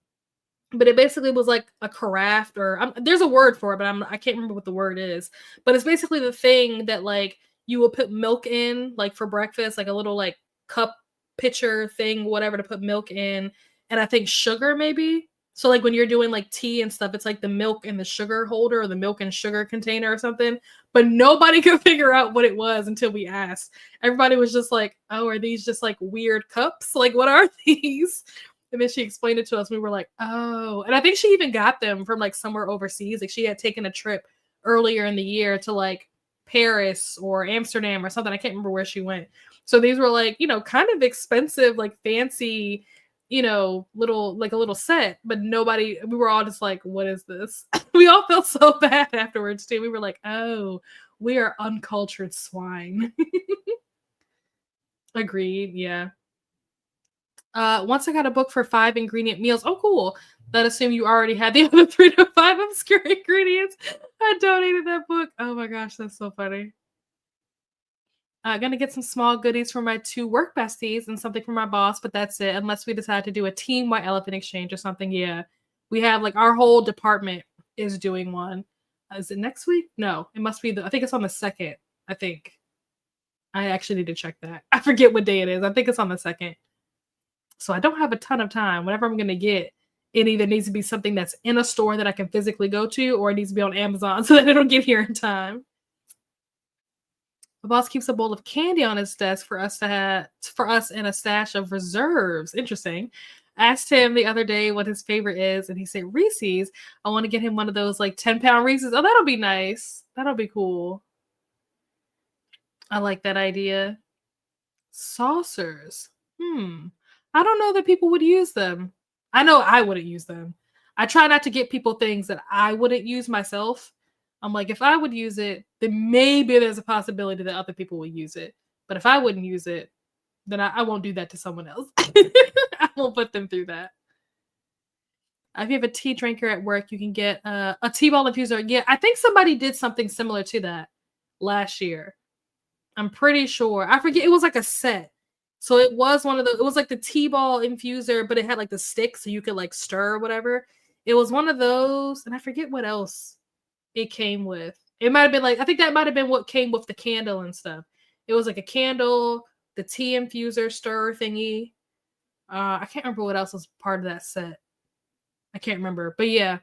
But it basically was like a carafe or there's a word for it, but I can't remember what the word is. But it's basically the thing that like you will put milk in like for breakfast, like a little like cup pitcher thing, whatever to put milk in, and I think sugar maybe. So like when you're doing like tea and stuff, it's like the milk and the sugar holder or the milk and sugar container or something. But nobody could figure out what it was until we asked. Everybody was just like, "Oh, are these just like weird cups? Like what are these?" And then she explained it to us. We were like, "Oh." And I think she even got them from like somewhere overseas. Like she had taken a trip earlier in the year to like Paris or Amsterdam or something. I can't remember where she went. So these were like, kind of expensive, like fancy, little, like a little set, but we were all just like, what is this? We all felt so bad afterwards too. We were like, oh, we are uncultured swine. Agreed. Yeah. Once I got a book for 5 ingredient meals. Oh, cool. That assume you already had the other 3 to 5 obscure ingredients. I donated that book. Oh my gosh, that's so funny. Gonna get some small goodies for my 2 work besties and something for my boss, but that's it. Unless we decide to do a team-wide elephant exchange or something, yeah. We have, like, our whole department is doing one. Is it next week? No, it must be I think it's on the 2nd, I think. I actually need to check that. I forget what day it is. I think it's on the 2nd. So I don't have a ton of time. Whatever I'm gonna get, it either needs to be something that's in a store that I can physically go to, or it needs to be on Amazon so that it'll get here in time. The boss keeps a bowl of candy on his desk for us and a stash of reserves. Interesting. Asked him the other day what his favorite is, and he said Reese's. I want to get him one of those like 10-pound Reese's. Oh, that'll be nice. That'll be cool. I like that idea. Saucers. I don't know that people would use them. I know I wouldn't use them. I try not to get people things that I wouldn't use myself. I'm like, if I would use it, then maybe there's a possibility that other people will use it. But if I wouldn't use it, then I won't do that to someone else. I won't put them through that. If you have a tea drinker at work, you can get a T-ball infuser. Yeah, I think somebody did something similar to that last year. I'm pretty sure. I forget. It was like a set. So it was one of it was like the T-ball infuser, but it had like the stick so you could like stir or whatever. It was one of those, and I forget what else it came with. It might have been like, I think that might have been what came with the candle and stuff. It was like a candle, the tea infuser stir thingy. I can't remember what else was part of that set. I can't remember, but yeah.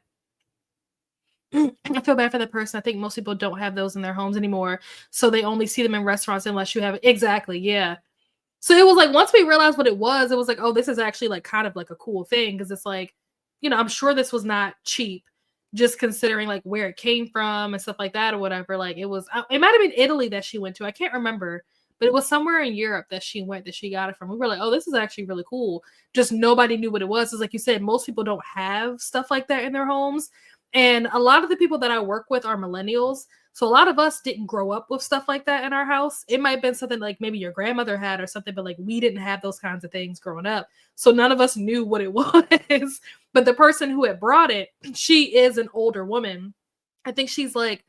I feel bad for the person. I think most people don't have those in their homes anymore, so they only see them in restaurants unless you have it. Exactly, yeah. So it was like once we realized what it was like, oh, this is actually like kind of like a cool thing because it's like, I'm sure this was not cheap, just considering like where it came from and stuff like that or whatever. Like it might have been Italy that she went to. I can't remember, but it was somewhere in Europe that she got it from. We were like, oh, this is actually really cool. Just nobody knew what it was. It's like you said, most people don't have stuff like that in their homes. And a lot of the people that I work with are millennials. So a lot of us didn't grow up with stuff like that in our house. It might have been something like maybe your grandmother had or something, but like we didn't have those kinds of things growing up. So none of us knew what it was. But the person who had brought it, she is an older woman. I think she's like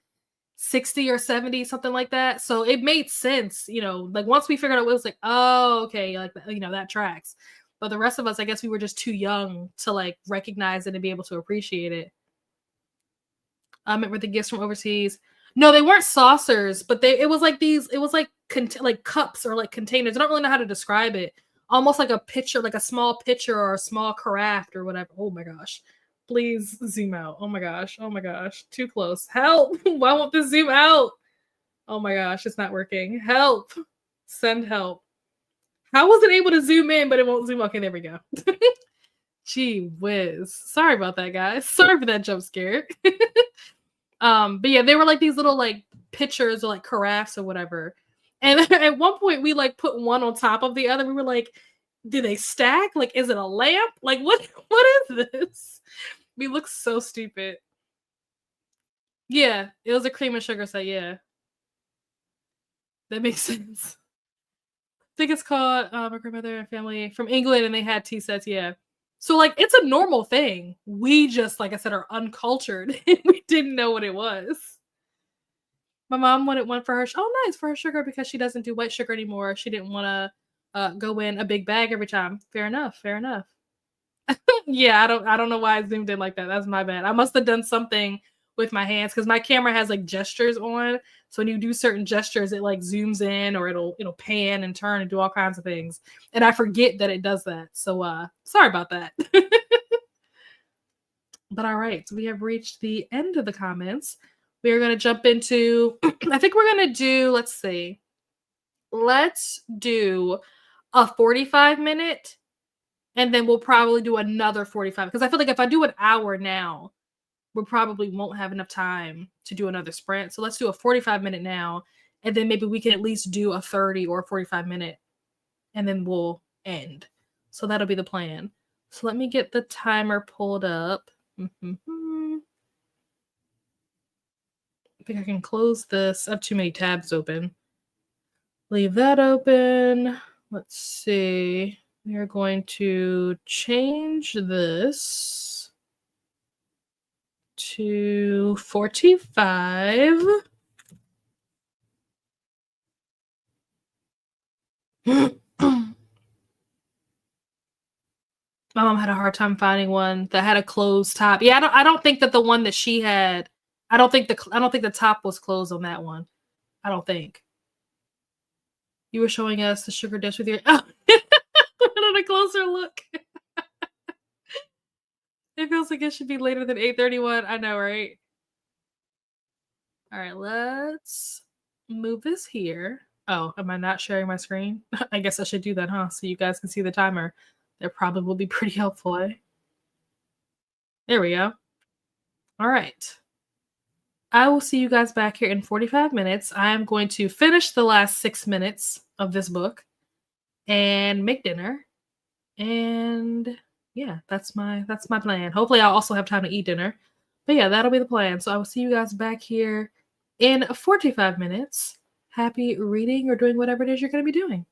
60 or 70, something like that. So it made sense, like once we figured out, it was like, oh, okay, like, that tracks. But the rest of us, I guess we were just too young to like recognize it and be able to appreciate it. Were the gifts from overseas. No, they weren't saucers, but it was like like cups or like containers. I don't really know how to describe it. Almost like a pitcher, like a small pitcher or a small carafe or whatever. Oh my gosh. Please zoom out. Oh my gosh. Oh my gosh. Too close. Help. Why won't this zoom out? Oh my gosh. It's not working. Help. Send help. How was it able to zoom in, but it won't zoom? Okay, there we go. Gee whiz. Sorry about that, guys. Sorry for that jump scare. But yeah, they were like these little like pitchers or like carafes or whatever. And at one point we like put one on top of the other. We were like, do they stack? Like, is it a lamp? Like, what is this? We look so stupid. Yeah, it was a cream and sugar set, yeah. That makes sense. I think it's called my grandmother and family from England, and they had tea sets, yeah. So like it's a normal thing. We just, like I said, are uncultured and we didn't know what it was. My mom wanted one for her. Oh, nice, for her sugar because she doesn't do white sugar anymore. She didn't want to go in a big bag every time. Fair enough. Yeah, I don't know why I zoomed in like that. That's my bad. I must have done something with my hands because my camera has like gestures on. So when you do certain gestures, it like zooms in or it'll pan and turn and do all kinds of things. And I forget that it does that. So sorry about that. But all right, so we have reached the end of the comments. We are going to jump into, I think we're going to do, let's do a 45-minute, and then we'll probably do another 45. Because I feel like if I do an hour now, we probably won't have enough time to do another sprint. So let's do a 45-minute now, and then maybe we can at least do a 30 or a 45-minute, and then we'll end. So that'll be the plan. So let me get the timer pulled up. I think I can close this. I have too many tabs open. Leave that open. Let's see. We are going to change this to 45. My mom had a hard time finding one that had a closed top. Yeah, I don't think that the one that she had, I don't think the top was closed on that one. I don't think. You were showing us the sugar dish with your oh, on a closer look. It feels like it should be later than 8:31. I know, right? All right, let's move this here. Oh, am I not sharing my screen? I guess I should do that, huh? So you guys can see the timer. That probably will be pretty helpful, eh? There we go. All right. I will see you guys back here in 45 minutes. I am going to finish the last 6 minutes of this book and make dinner. And yeah, that's my plan. Hopefully I'll also have time to eat dinner. But yeah, that'll be the plan. So I will see you guys back here in 45 minutes. Happy reading or doing whatever it is you're going to be doing.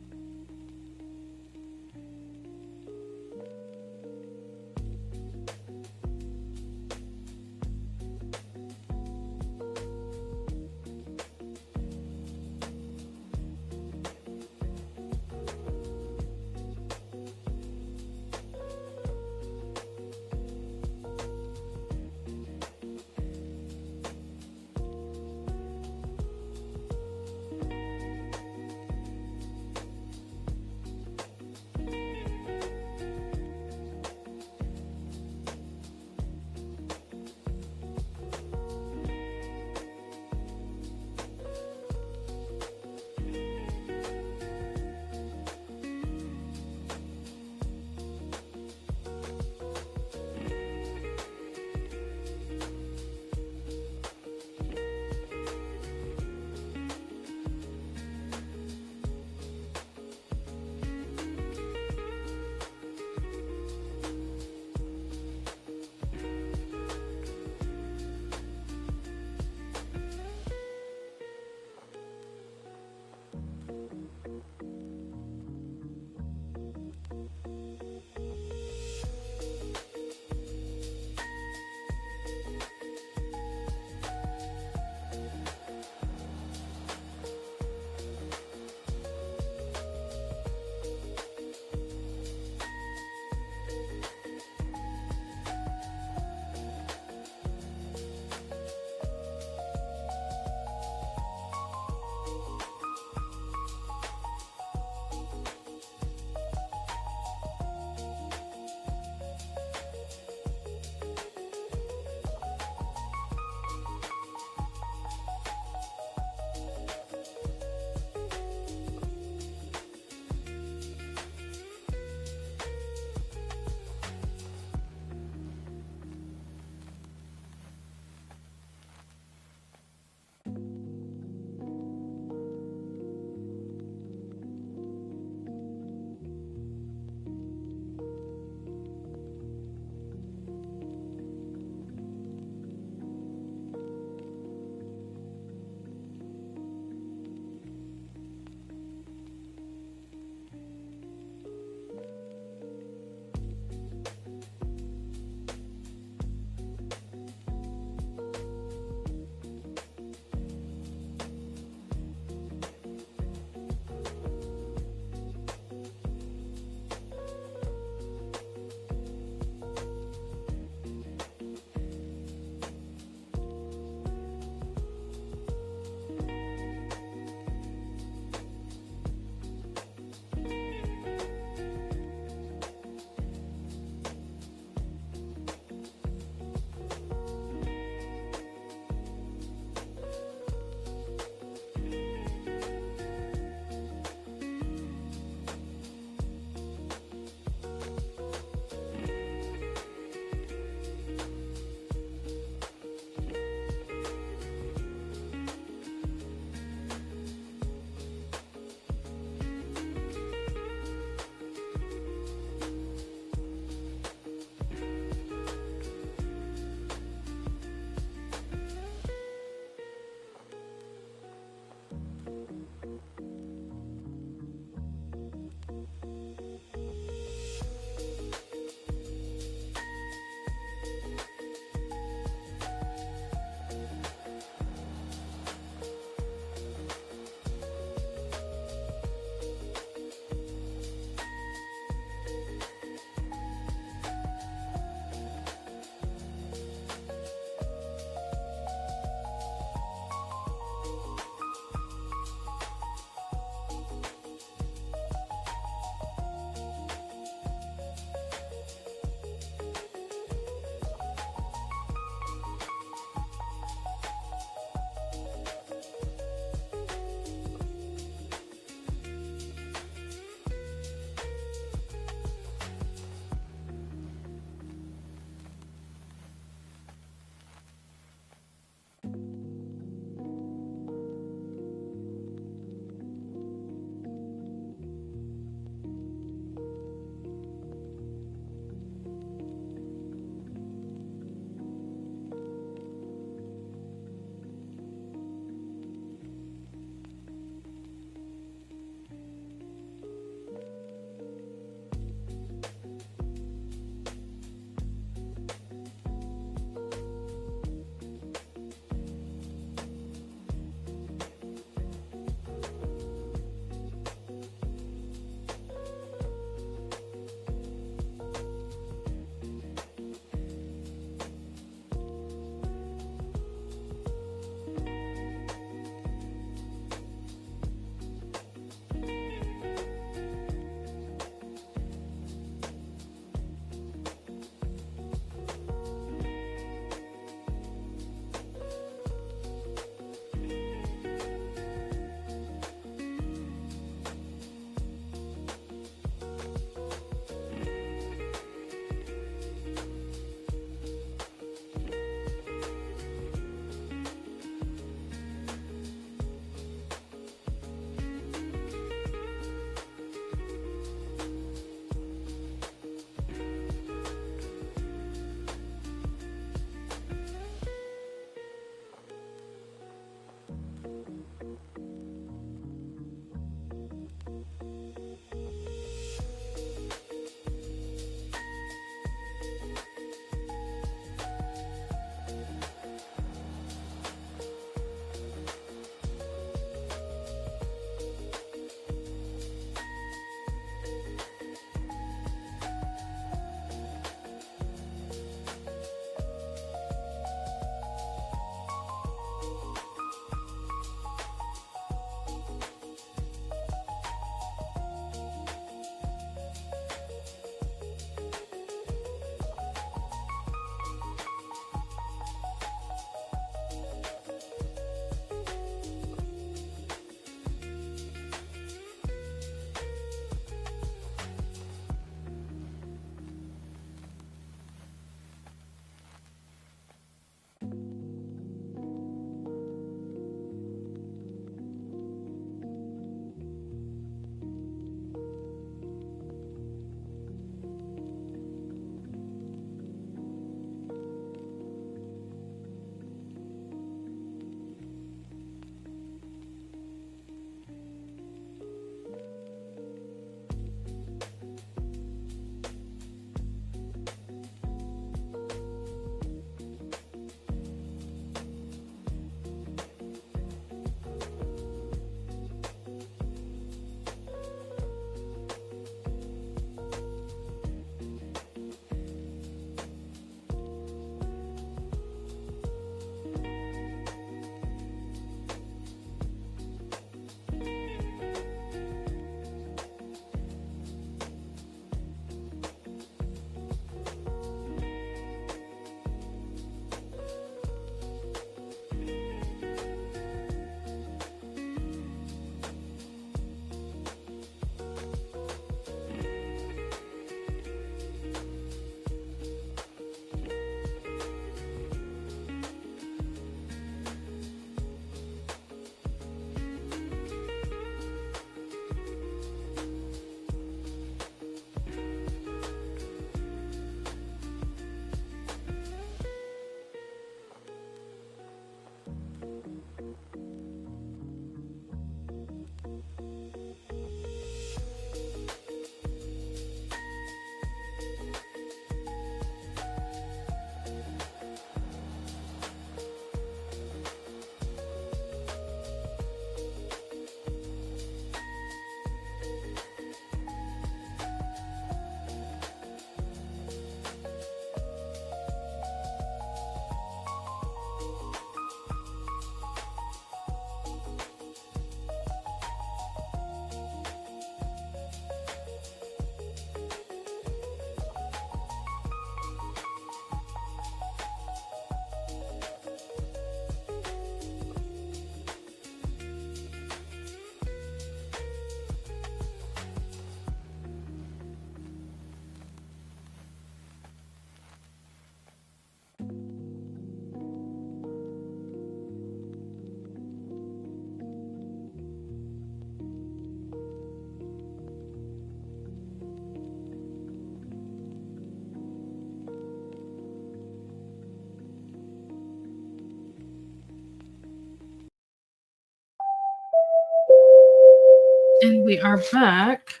And we are back.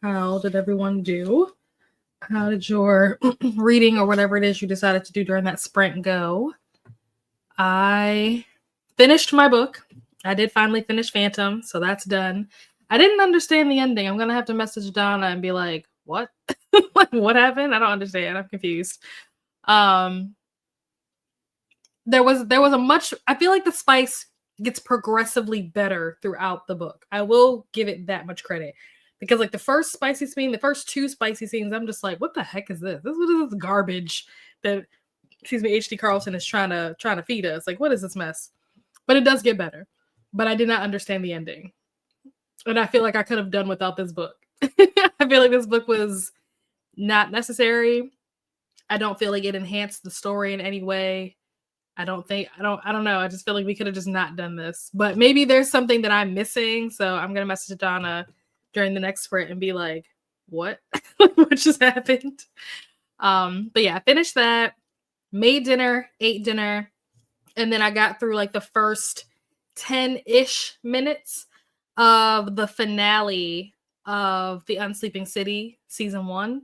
How did everyone do? How did your reading or whatever it is you decided to do during that sprint go? I finished my book. I did finally finish Phantom, so that's done. I didn't understand the ending. I'm gonna have to message Donna and be like, "What? Like, what happened? I don't understand. I'm confused." There was a much. I feel like the spice gets progressively better throughout the book. I will give it that much credit because like the first spicy scene, the first two spicy scenes, I'm just like, what the heck is this? What is this garbage that H.D. Carlton is trying to feed us? Like, what is this mess? But it does get better. But I did not understand the ending, and I feel like I could have done without this book. I feel like this book was not necessary. I don't feel like it enhanced the story in any way. I don't know. I just feel like we could have just not done this. But maybe there's something that I'm missing. So I'm gonna message Donna during the next sprint and be like, what? What just happened? But yeah, I finished that, made dinner, ate dinner, and then I got through like the first 10-ish minutes of the finale of The Unsleeping City season 1.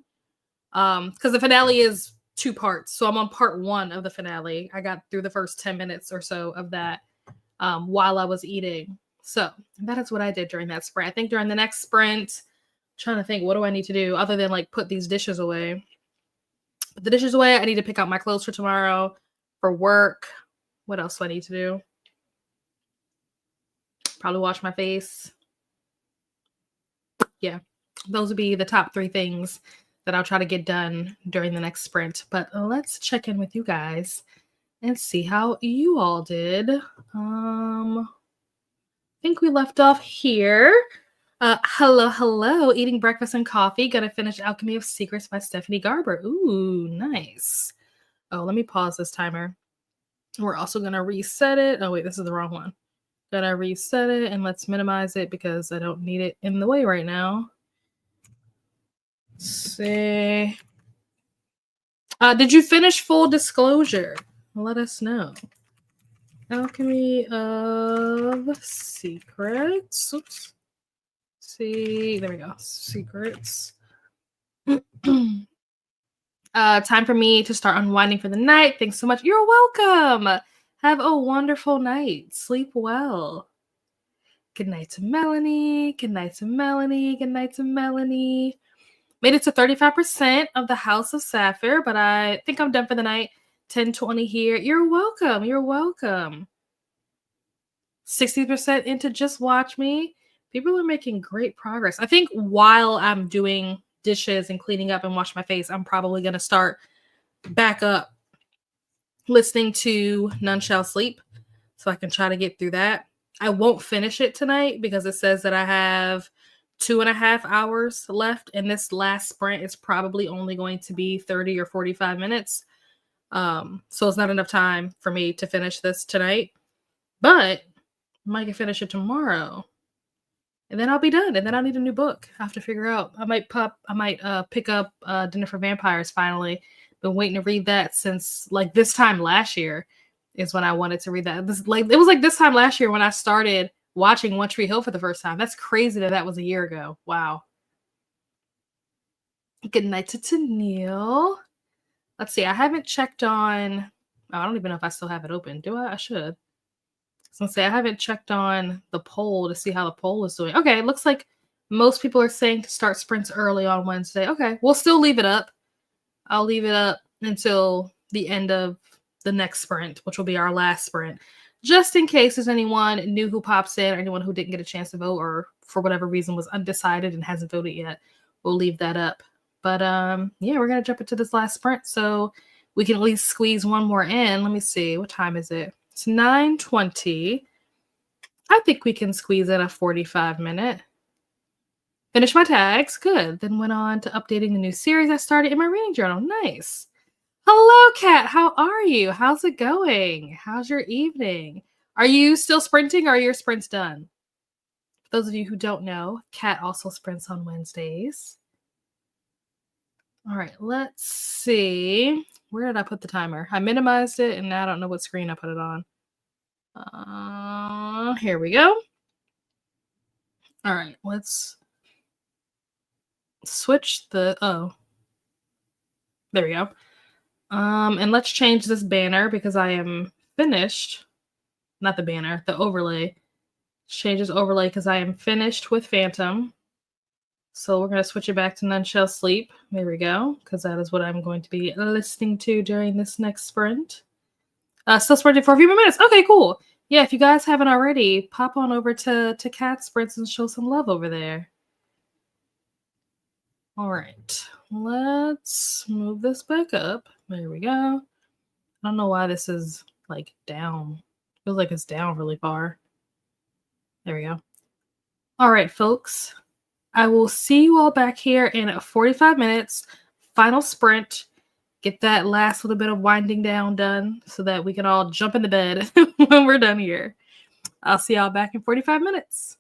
Because the finale is 2 parts. So I'm on part 1 of the finale. I got through the first 10 minutes or so of that while I was eating. So that is what I did during that sprint. I think during the next sprint, I'm trying to think, what do I need to do other than like put these dishes away? Put the dishes away. I need to pick out my clothes for tomorrow for work. What else do I need to do? Probably wash my face. Yeah, those would be the top 3 things that I'll try to get done during the next sprint. But let's check in with you guys and see how you all did. I think we left off here. Hello. Eating breakfast and coffee. Gonna finish Alchemy of Secrets by Stephanie Garber. Ooh, nice. Oh, let me pause this timer. We're also gonna reset it. Oh, wait, this is the wrong one. Gotta reset it and let's minimize it because I don't need it in the way right now. Say, did you finish Full Disclosure? Let us know. Alchemy of Secrets. Oops. See, there we go. Secrets. Time for me to start unwinding for the night. Thanks so much. You're welcome. Have a wonderful night. Sleep well. Good night to Melanie. Good night to Melanie. Good night to Melanie. Made it to 35% of the House of Sapphire, but I think I'm done for the night. 10:20 here. You're welcome. You're welcome. 60% into Just Watch Me. People are making great progress. I think while I'm doing dishes and cleaning up and washing my face, I'm probably going to start back up listening to None Shall Sleep so I can try to get through that. I won't finish it tonight because it says that I have 2.5 hours left, and this last sprint is probably only going to be 30 or 45 minutes. So it's not enough time for me to finish this tonight, but I might finish it tomorrow, and then I'll be done. And then I'll need a new book. I have to figure out. I might pick up Dinner for Vampires finally. Been waiting to read that since like this time last year is when I wanted to read that. It was like this time last year when I started watching One Tree Hill for the first time. That's crazy that was a year ago. Wow. Good night to Tennille. Let's see. I haven't checked on. Oh, I don't even know if I still have it open. Do I? I should. So I haven't checked on the poll to see how the poll is doing. Okay, it looks like most people are saying to start sprints early on Wednesday. Okay, we'll still leave it up. I'll leave it up until the end of the next sprint, which will be our last sprint. Just in case there's anyone new who pops in or anyone who didn't get a chance to vote or for whatever reason was undecided and hasn't voted yet, we'll leave that up. But yeah, we're going to jump into this last sprint so we can at least squeeze one more in. Let me see. What time is it? It's 9:20. I think we can squeeze in a 45-minute. Finish my tags. Good. Then went on to updating the new series I started in my reading journal. Nice. Hello, Kat. How are you? How's it going? How's your evening? Are you still sprinting or are your sprints done? For those of you who don't know, Kat also sprints on Wednesdays. All right, let's see. Where did I put the timer? I minimized it, and now I don't know what screen I put it on. Here we go. All right, let's switch the there we go. And let's change this banner because I am finished. Not the banner, the overlay. Changes overlay because I am finished with Phantom. So we're going to switch it back to None Shall Sleep. There we go, because that is what I'm going to be listening to during this next sprint. Still sprinting for a few more minutes. Okay, cool. Yeah, if you guys haven't already, pop on over to Cat Sprints and show some love over there. All right, let's move this back up. There we go. I don't know why this is like down. Feels like it's down really far. There we go. All right, folks. I will see you all back here in 45 minutes. Final sprint. Get that last little bit of winding down done so that we can all jump in the bed when we're done here. I'll see y'all back in 45 minutes.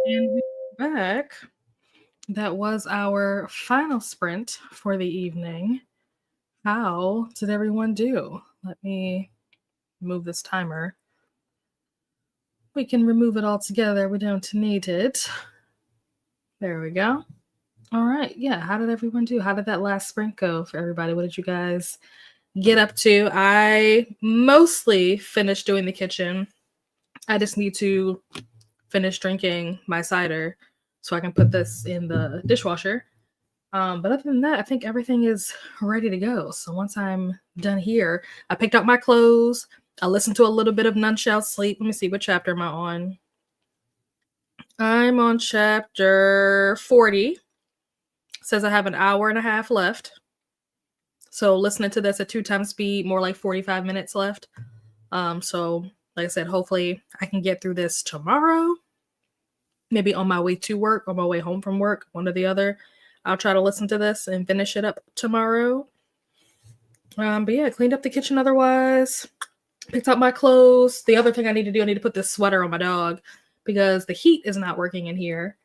And we're back. That was our final sprint for the evening. How did everyone do? Let me move this timer. We can remove it all together. We don't need it. There we go. All right. Yeah. How did everyone do? How did that last sprint go for everybody? What did you guys get up to? I mostly finished doing the kitchen. I just need to finish drinking my cider so I can put this in the dishwasher. But other than that, I think everything is ready to go. So once I'm done here, I picked out my clothes. I listened to a little bit of None Shall Sleep. Let me see, what chapter am I on? I'm on chapter 40. It says I have an hour and a half left. So listening to this at 2 times speed, more like 45 minutes left. So like I said, hopefully I can get through this tomorrow. Maybe on my way to work, on my way home from work, one or the other. I'll try to listen to this and finish it up tomorrow. But yeah, cleaned up the kitchen otherwise. Picked up my clothes. The other thing I need to do, I need to put this sweater on my dog because the heat is not working in here.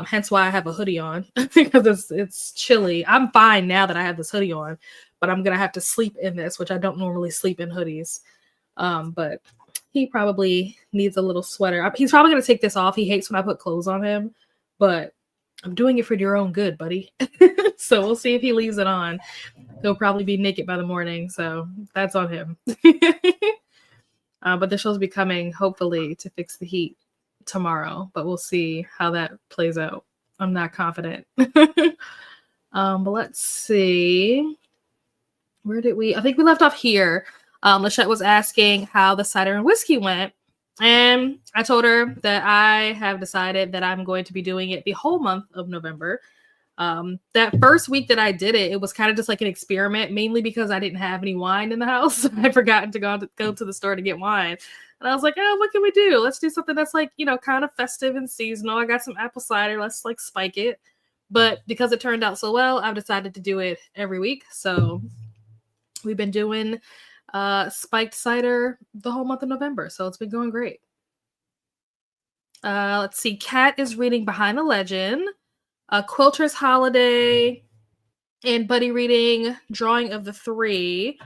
Hence why I have a hoodie on because it's chilly. I'm fine now that I have this hoodie on, but I'm gonna have to sleep in this, which I don't normally sleep in hoodies. But he probably needs a little sweater. He's probably gonna take this off. He hates when I put clothes on him, but I'm doing it for your own good, buddy. So we'll see if he leaves it on. He'll probably be naked by the morning, so that's on him. But the show's be coming, hopefully, to fix the heat tomorrow, but we'll see how that plays out. I'm not confident. But let's see. Where did we? I think we left off here. Lachette was asking how the cider and whiskey went. And I told her that I have decided that I'm going to be doing it the whole month of November. That first week that I did it, it was kind of just like an experiment, mainly because I didn't have any wine in the house. I'd forgotten to go to the store to get wine. And I was like, oh, what can we do? Let's do something that's like, kind of festive and seasonal. I got some apple cider. Let's like spike it. But because it turned out so well, I've decided to do it every week. So we've been doing spiked cider the whole month of November. So it's been going great. Let's see. Kat is reading Behind the Legend. Quilter's Holiday, and Buddy reading Drawing of the Three.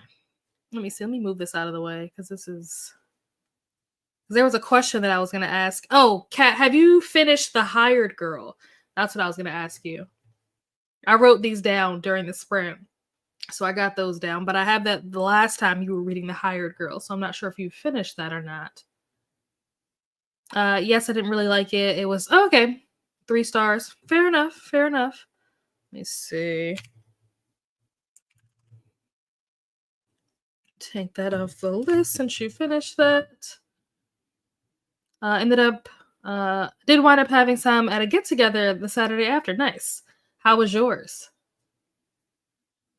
Let me see. Let me move this out of the way because there was a question that I was going to ask. Oh, Kat, have you finished The Hired Girl? That's what I was going to ask you. I wrote these down during the sprint, so I got those down. But I have that the last time you were reading The Hired Girl, so I'm not sure if you finished that or not. Yes, I didn't really like it. It was okay. 3 stars. Fair enough. Fair enough. Let me see. Take that off the list since you finished that. Did wind up having some at a get-together the Saturday after. Nice. How was yours?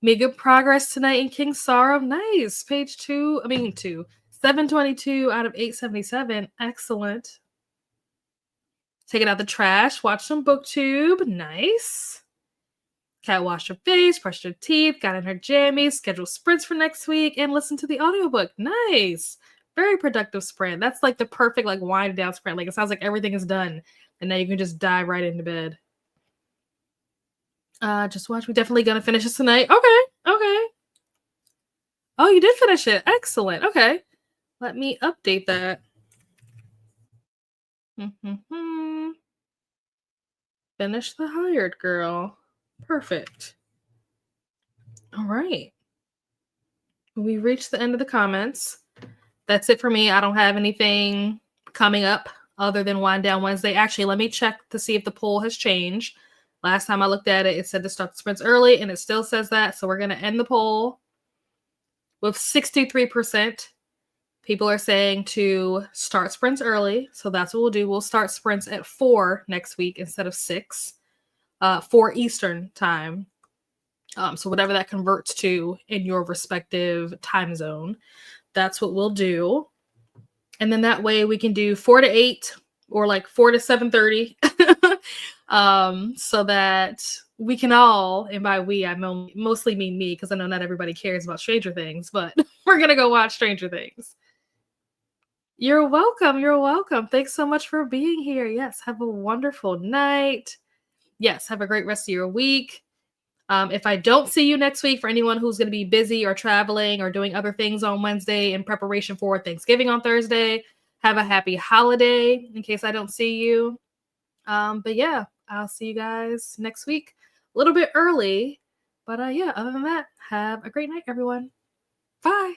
Made good progress tonight in King's Sorrow. Nice. Page 722 out of 877. Excellent. Taking out the trash. Watch some booktube. Nice. Kat washed her face, brushed her teeth, got in her jammies, scheduled sprints for next week, and listened to the audiobook. Nice. Very productive sprint. That's like the perfect like wind down sprint. Like it sounds like everything is done. And now you can just dive right into bed. Just watch. We're definitely gonna finish this tonight. Okay. Oh, you did finish it. Excellent. Okay. Let me update that. Finish The Hired Girl. Perfect. All right. We reached the end of the comments. That's it for me. I don't have anything coming up other than Wind Down Wednesday. Actually, let me check to see if the poll has changed. Last time I looked at it, it said to start the sprints early, and it still says that. So we're going to end the poll with 63%. People are saying to start sprints early. So that's what we'll do. We'll start sprints at 4 next week instead of 6, 4 Eastern time. So whatever that converts to in your respective time zone, that's what we'll do. And then that way we can do 4 to 8 or like 4 to 7:30. So that we can all, and by we, I mostly mean me because I know not everybody cares about Stranger Things, but we're going to go watch Stranger Things. You're welcome. You're welcome. Thanks so much for being here. Yes. Have a wonderful night. Yes. Have a great rest of your week. If I don't see you next week, for anyone who's going to be busy or traveling or doing other things on Wednesday in preparation for Thanksgiving on Thursday, have a happy holiday in case I don't see you. But yeah, I'll see you guys next week. little bit early. But yeah, other than that, have a great night, everyone. Bye.